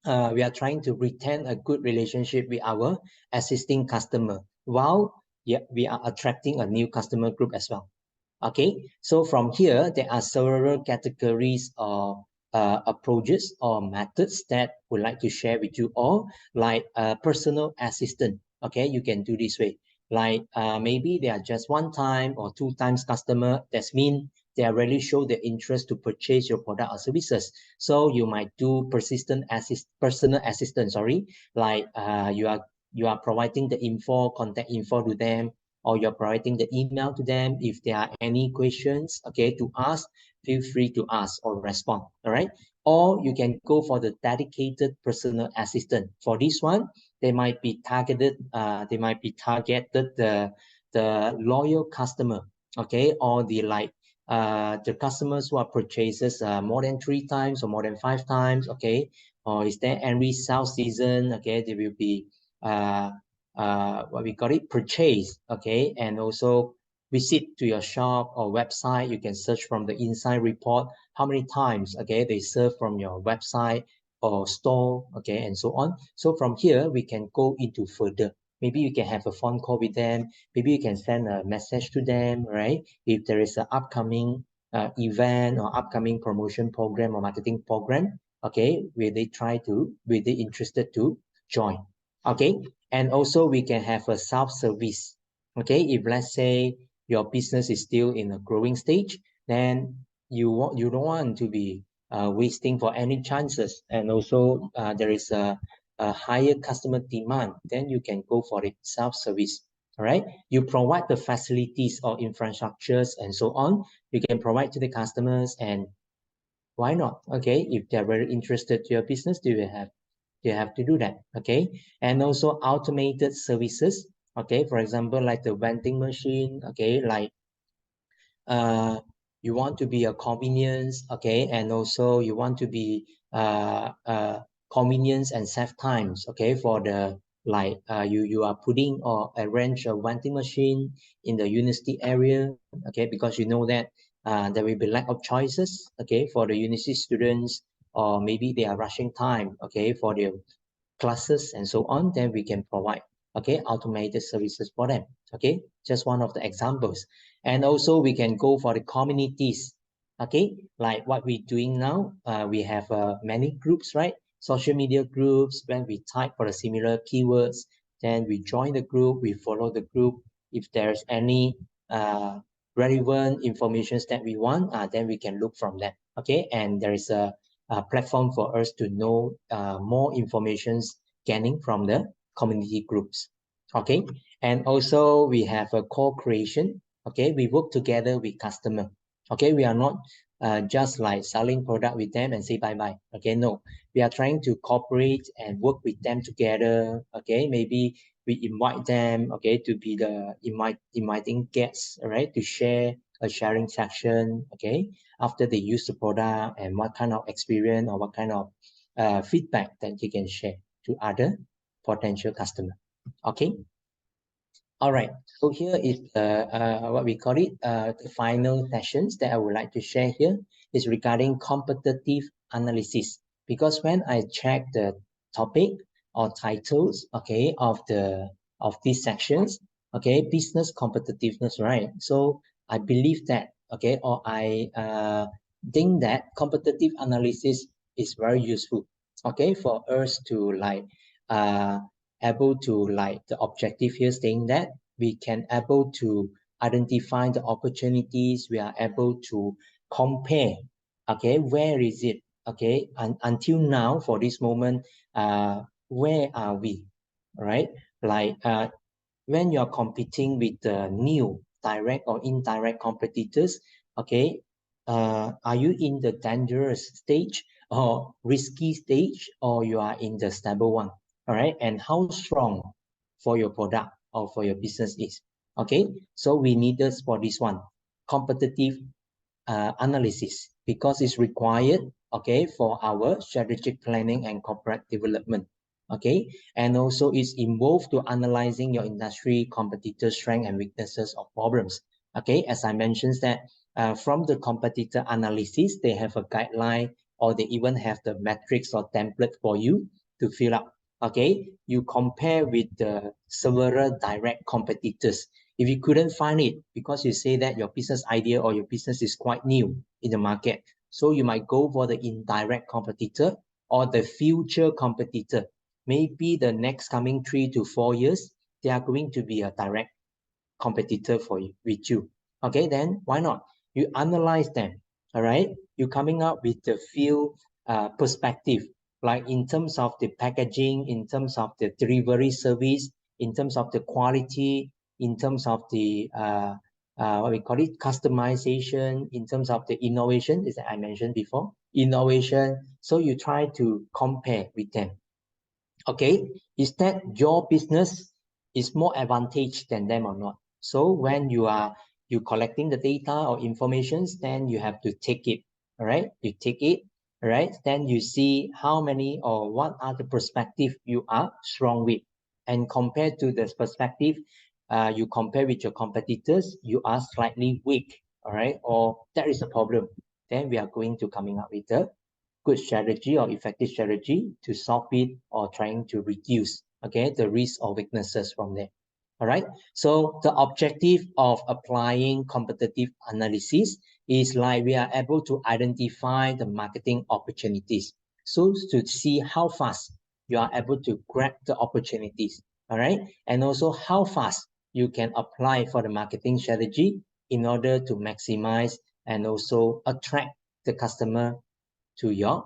We are trying to retain a good relationship with our existing customer while we are attracting a new customer group as well. Okay, so from here, there are several categories of approaches or methods that we'd like to share with you all, like personal assistant. Okay, you can do this way. Like maybe they are just one time or two times customer. That means they are really show their interest to purchase your product or services. So you might do personal assistant. Sorry, like you are providing the contact info to them, or you're providing the email to them. If there are any questions, okay, to ask, feel free to ask or respond, all right? Or you can go for the dedicated personal assistant. For this one, they might be targeted the loyal customer, okay, or the customers who are purchases more than 3 times or more than 5 times, okay, or is there every sales season, okay, they will be what we call it, purchase, okay, and also visit to your shop or website. You can search from the inside report how many times, okay, they serve from your website or store, okay, and so on. So from here we can go into further. Maybe you can have a phone call with them. Maybe you can send a message to them, right? If there is an upcoming event or upcoming promotion program or marketing program, okay, were they interested to join? Okay, and also we can have a self-service. Okay, if let's say your business is still in a growing stage, then you don't want to be wasting for any chances, and also there is a higher customer demand, then you can go for it self-service. All right, you provide the facilities or infrastructures and so on. You can provide to the customers, and why not? Okay, if they're very interested to your business, you have to do that. Okay, and also automated services. Okay, for example, like the vending machine. Okay, like you want to be a convenience. Okay, and also you want to be convenience and save times. Okay, for the you are putting or arrange a vending machine in the university area. Okay, because you know that there will be lack of choices. Okay, for the university students, or maybe they are rushing time. Okay, for their classes and so on, then we can provide, okay, automated services for them. Okay, just one of the examples. And also we can go for the communities. Okay, like what we're doing now, we have many groups, right? Social media groups. When we type for the similar keywords, then we join the group, we follow the group. If there's any relevant information that we want, then we can look from that. Okay, and there is a platform for us to know more informations gaining from the community groups. Okay, and also we have a co-creation. Okay, we work together with customer. Okay, we are not just like selling product with them and say bye bye. Okay, no, we are trying to cooperate and work with them together. Okay, maybe we invite them, okay, to be the inviting guests, all right, to share a sharing section. Okay, after they use the product, and what kind of experience or what kind of feedback that they can share to other potential customer. Okay, all right, so here is what we call it, the final sessions that I would like to share here is regarding competitive analysis. Because when I check the topic or titles, okay, of these sections, okay, business competitiveness, right? So I believe that, okay, or I think that competitive analysis is very useful, okay, for us to like able to like the objective here saying that we can able to identify the opportunities, we are able to compare, okay, where is it, okay, and until now for this moment, where are we, right? Like when you're competing with the new direct or indirect competitors, okay, are you in the dangerous stage, or risky stage, or you are in the stable one. All right, and how strong for your product or for your business is. Okay, so we need this for this one, competitive analysis, because it's required, okay, for our strategic planning and corporate development. Okay, and also it's involved to analyzing your industry competitor strength and weaknesses or problems. Okay, as I mentioned that from the competitor analysis, they have a guideline, or they even have the metrics or template for you to fill up. Okay, you compare with the several direct competitors. If you couldn't find it because you say that your business idea or your business is quite new in the market, so you might go for the indirect competitor or the future competitor. Maybe the next coming 3 to 4 years, they are going to be a direct competitor for you, with you. Okay, then why not? You analyze them, all right? You're coming up with the few perspective, like in terms of the packaging, in terms of the delivery service, in terms of the quality, in terms of the what we call it, customization, in terms of the innovation, as I mentioned before, innovation. So you try to compare with them. Okay, is that your business is more advantage than them or not? So when you collecting the data or informations, then you have to take it. All right, you take it. All right, then you see how many or what are the perspective you are strong with, and compared to this perspective, you compare with your competitors, you are slightly weak. All right, or there is a problem. Then we are going to coming up with a good strategy or effective strategy to solve it or trying to reduce, okay, the risk or weaknesses from there. All right, so the objective of applying competitive analysis is like we are able to identify the marketing opportunities, so to see how fast you are able to grab the opportunities. All right, and also how fast you can apply for the marketing strategy in order to maximize and also attract the customer to your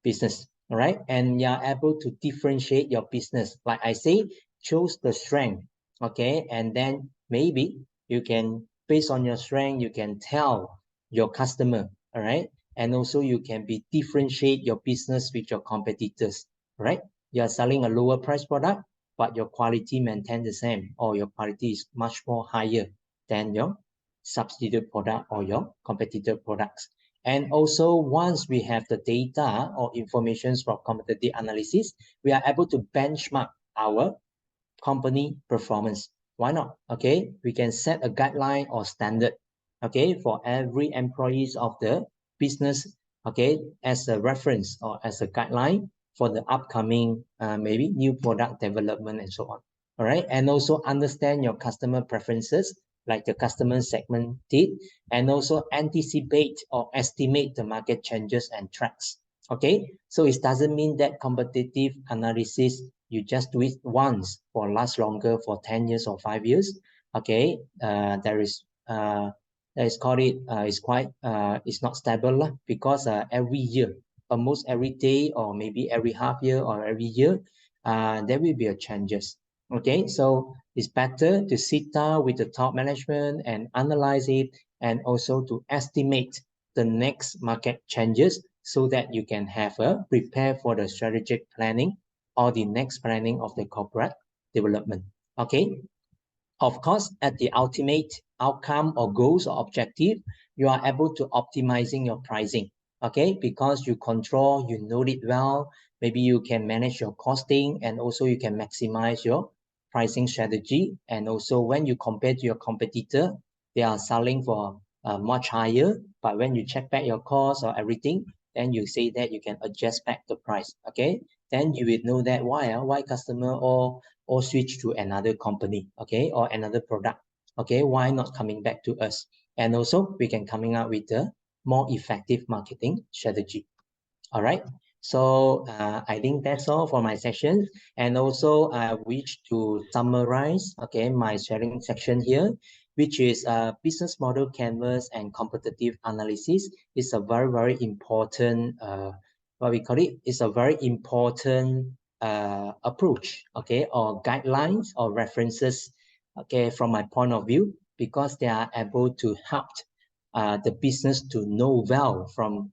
business. All right, and you're able to differentiate your business, like I say, choose the strength. Okay, and then maybe you can, based on your strength, you can tell your customer. All right, and also you can be differentiate your business with your competitors. Right, you're selling a lower price product, but your quality maintain the same, or your quality is much more higher than your substitute product or your competitor products. And also, once we have the data or information from competitive analysis, we are able to benchmark our company performance. Why not? Okay, we can set a guideline or standard, okay, for every employees of the business, okay, as a reference or as a guideline for the upcoming maybe new product development and so on. All right, and also understand your customer preferences, like the customer segment did, and also anticipate or estimate the market changes and trends. Okay, so it doesn't mean that competitive analysis you just do it once for last longer for 10 years or 5 years. Okay, there is called it it's quite it's not stable because every year, almost every day, or maybe every half year or every year, there will be a changes. Okay, so it's better to sit down with the top management and analyze it, and also to estimate the next market changes, so that you can have a prepare for the strategic planning or the next planning of the corporate development. Okay, of course, at the ultimate outcome or goals or objective, you are able to optimizing your pricing. Okay, because you control, you know it well, maybe you can manage your costing, and also you can maximize your pricing strategy. And also when you compare to your competitor, they are selling for much higher, but when you check back your cost or everything, then you say that you can adjust back the price. Okay, then you will know that why customer or switch to another company, okay, or another product. Okay, why not coming back to us? And also we can coming out with a more effective marketing strategy. All right, so I think that's all for my section. And also I wish to summarize, okay, my sharing section here, which is business model canvas and competitive analysis is a very, very important what we call it, is a very important approach, okay, or guidelines or references, okay, from my point of view, because they are able to help the business to know well from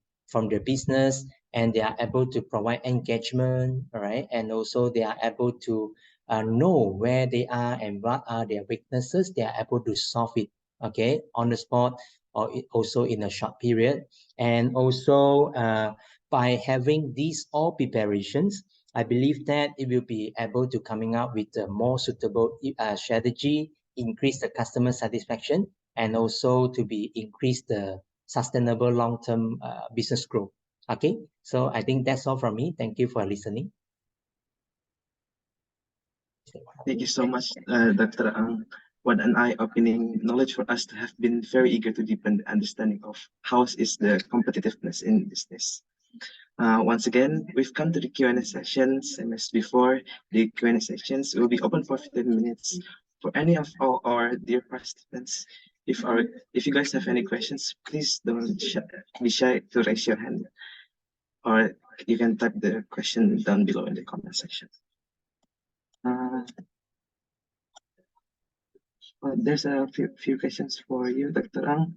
the business, and they are able to provide engagement, all right? And also they are able to know where they are and what are their weaknesses. They are able to solve it, okay, on the spot or also in a short period. And also by having these all preparations, I believe that it will be able to coming up with a more suitable strategy, increase the customer satisfaction, and also to be increase the sustainable long-term business growth. Okay, so I think that's all from me. Thank you for listening. Thank you so much, Dr. Ang. What an eye-opening knowledge for us to have been very eager to deepen the understanding of how is the competitiveness in business. Once again, we've come to the Q&A sessions, and as before, the Q&A sections will be open for 15 minutes for any of our dear participants. If you guys have any questions, please don't be shy to raise your hand, or you can type the question down below in the comment section. There's a few questions for you, Dr. Ang.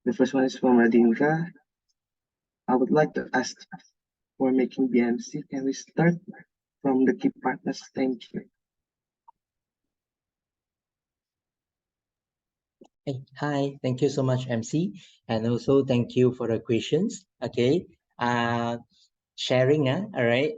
The first one is from Radinka. I would like to ask, for making BMC, can we start from the key partners? Thank you. Hey, hi, thank you so much, MC, and also thank you for the questions. Okay, sharing, all right.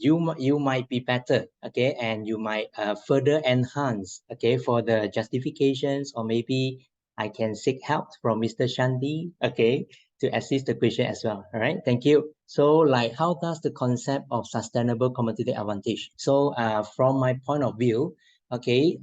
You might be better, okay, and you might further enhance, okay, for the justifications, or maybe I can seek help from Mr. Shandy, okay, to assist the question as well. All right, thank you. So, like, how does the concept of sustainable competitive advantage? So, from my point of view, okay,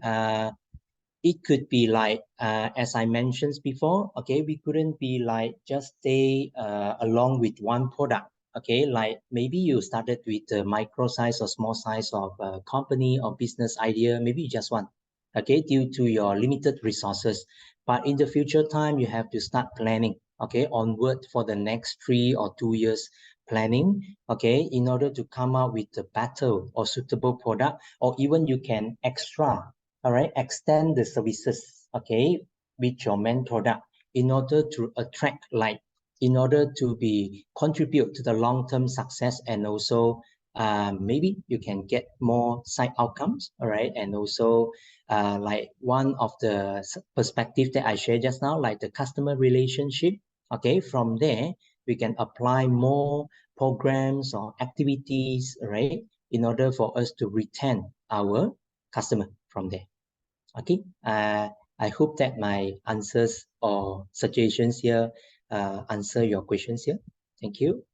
it could be like, as I mentioned before, okay, we couldn't be like just stay along with one product. Okay, like maybe you started with a micro size or small size of a company or business idea, maybe you just one, okay, due to your limited resources. But in the future time, you have to start planning, okay, onward for the next 3 or 2 years planning, okay, in order to come out with a better or suitable product, or even you can extra, all right, extend the services, okay, with your main product in order to attract, like, in order to be contribute to the long-term success, and also maybe you can get more side outcomes, all right, and also like one of the perspective that I shared just now, like the customer relationship, okay, from there we can apply more programs or activities, right, in order for us to retain our customer from there. Okay, I hope that my answers or suggestions here answer your questions here. Thank you.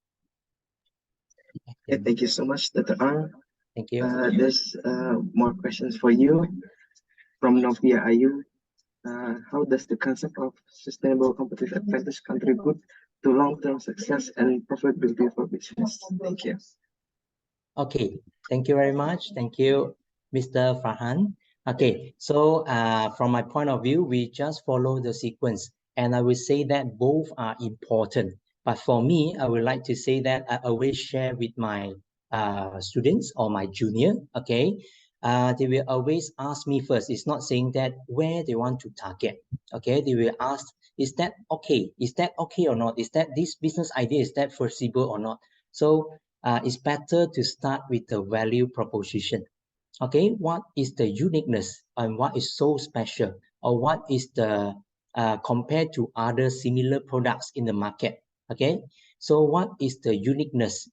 Okay, thank you so much, Dr. Ang. Thank you. There's more questions for you from Novia Ayu. How does the concept of sustainable competitive advantage contribute to long-term success and profitability for business? Thank you. Okay, thank you very much. Thank you, Mr. Farhan. Okay, so from my point of view, we just follow the sequence, and I will say that both are important. But for me, I would like to say that I always share with my students or my junior, okay, they will always ask me first. It's not saying that where they want to target, okay, they will ask, is that okay? Is that okay or not? Is that this business idea, is that foreseeable or not? So it's better to start with the value proposition. Okay, what is the uniqueness and what is so special, or what is the compared to other similar products in the market? Okay, so what is the uniqueness?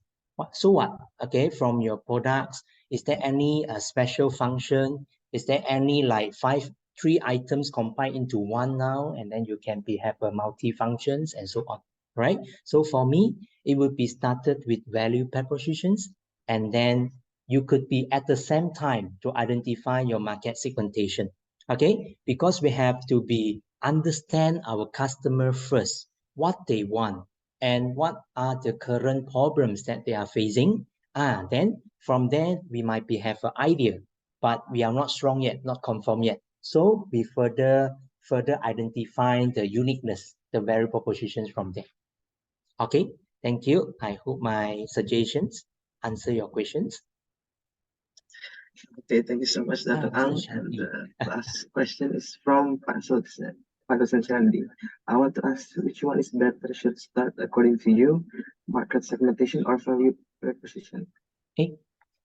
So what? Okay, from your products, is there any special function? Is there any like 3 items combined into one now, and then you can have a multi functions and so on, right? So for me, it would be started with value propositions, and then you could be at the same time to identify your market segmentation, okay? Because we have to be understand our customer first, what they want, and what are the current problems that they are facing. Then from there, we might have an idea, but we are not strong yet, not conform yet. So we further identify the uniqueness, the value propositions from there. Okay, thank you. I hope my suggestions answer your questions. Okay, thank you so much, Dr. Ang. And the last question is from Pak Shandy. I want to ask, which one is better should start according to you, market segmentation or value proposition. Okay.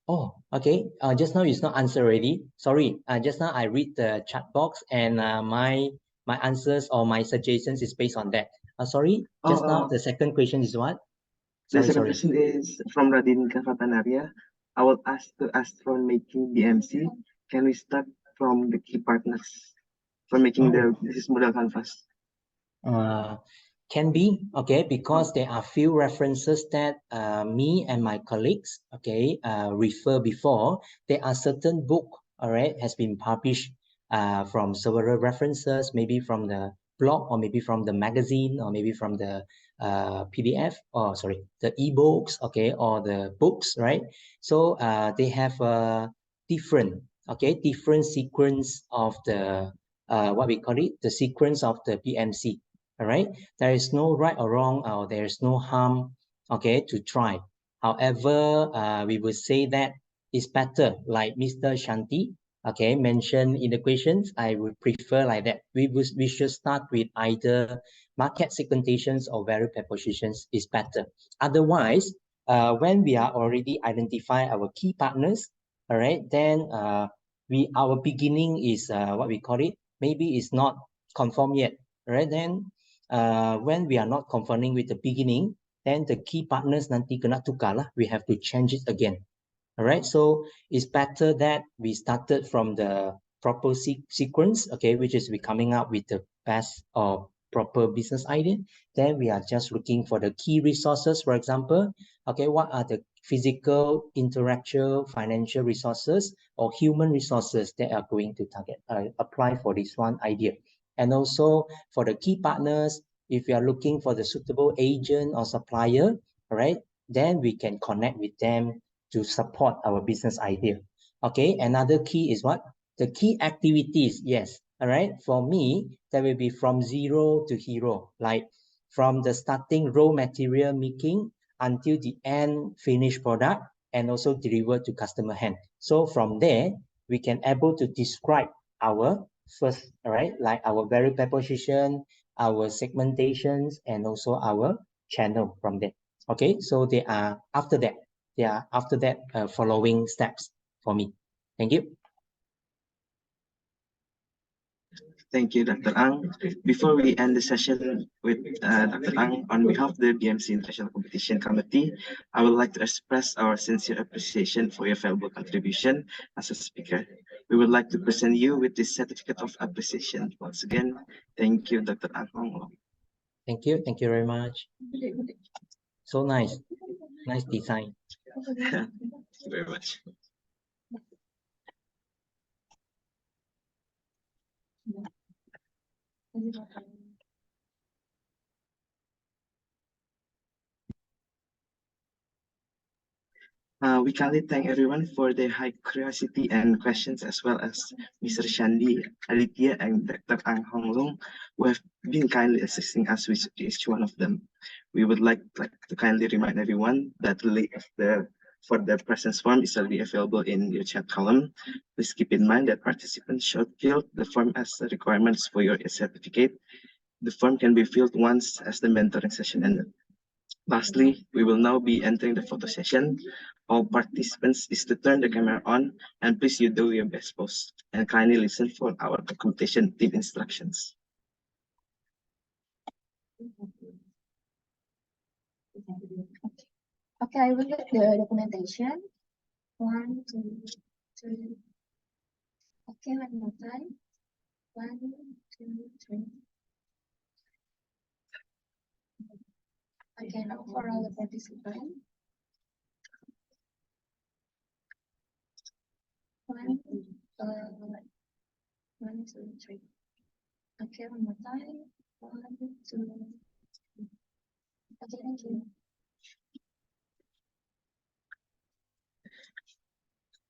Oh, okay. Just now it's not answer already. Sorry. Just now I read the chat box and my answers or my suggestions is based on that. Sorry. Just now the second question is what? The Sorry, second sorry. question is from Radinka Fatanaria. I will ask to ask from making BMC. Can we start from the key partners for making the business model canvas? Can be, okay, because there are few references that me and my colleagues, okay, refer before. There are certain book, all right, has been published from several references, maybe from the blog or maybe from the magazine or maybe from the PDF or sorry, the ebooks, okay, or the books, right? So they have a different, okay, different sequence of the what we call it, the sequence of the BMC. All right, there is no right or wrong, or there is no harm, okay, to try. However, we would say that it's better, like Mr. Shanti, okay, mentioned in the questions. I would prefer like that. We should start with either market segmentations or value propositions is better. Otherwise, when we are already identify our key partners, all right, then our beginning is what we call it. Maybe it's not conform yet, right? Then when we are not confirming with the beginning, then the key partners nanti kena tukar lah. We have to change it again. All right. So it's better that we started from the proper sequence, okay, which is we coming up with the best or proper business idea. Then we are just looking for the key resources, for example, okay, what are the physical, intellectual, financial resources or human resources that are going to target, apply for this one idea. And also for the key partners, if you are looking for the suitable agent or supplier, all right, then we can connect with them to support our business idea. Okay, another key is what? The key activities, yes, all right. For me, that will be from zero to hero, like from the starting raw material making until the end finished product and also delivered to customer hand. So from there, we can able to describe our first, all right, like our value proposition, our segmentations, and also our channel from there. Okay, so they are after that, following steps for me. Thank you. Thank you, Dr. Ang. Before we end the session with Dr. Ang, on behalf of the BMC International Competition Committee, I would like to express our sincere appreciation for your valuable contribution as a speaker. We would like to present you with this certificate of appreciation. Once again, thank you, Dr. Ang Hong. Thank you very much. So nice design. Thank you very much. We kindly thank everyone for their high curiosity and questions, as well as Mr. Shandi, Aditya, and Dr. Ang Hong Long, who have been kindly assisting us with each one of them. We would like to kindly remind everyone that the link for the presence form is already available in your chat column. Please keep in mind that participants should fill the form as the requirements for your certificate. The form can be filled once as the mentoring session ended. Lastly, we will now be entering the photo session. All participants is to turn the camera on, and please you do your best pose and kindly listen for our documentation team instructions. Okay, I will get the documentation. 1, 2, 3. Okay, one more time. 1, 2, 3. Okay, now for all the participants. 1, 2, 3. Okay, one more time. 1, 2, 3. Okay, thank you.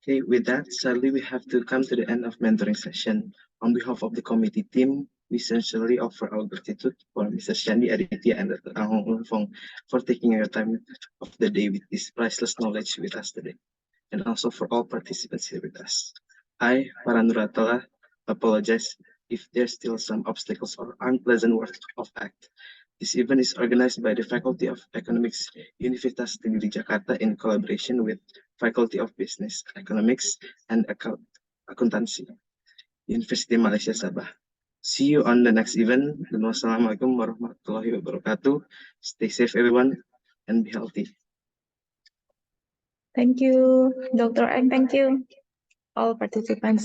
Okay, with that, sadly, we have to come to the end of mentoring session. On behalf of the committee team, we sincerely offer our gratitude for Mr. Shandi Aditya and Dr. Ang Hong Fong for taking your time of the day with this priceless knowledge with us today, and also for all participants here with us. I, Paranuratala, apologize if there's still some obstacles or unpleasant words of act. This event is organized by the Faculty of Economics, Universitas Negeri Jakarta in collaboration with Faculty of Business, Economics, and Accountancy, University Malaysia Sabah. See you on the next event. Wassalamualaikum warahmatullahi wabarakatuh. Stay safe, everyone, and be healthy. Thank you, Dr. Eng. Thank you, all participants.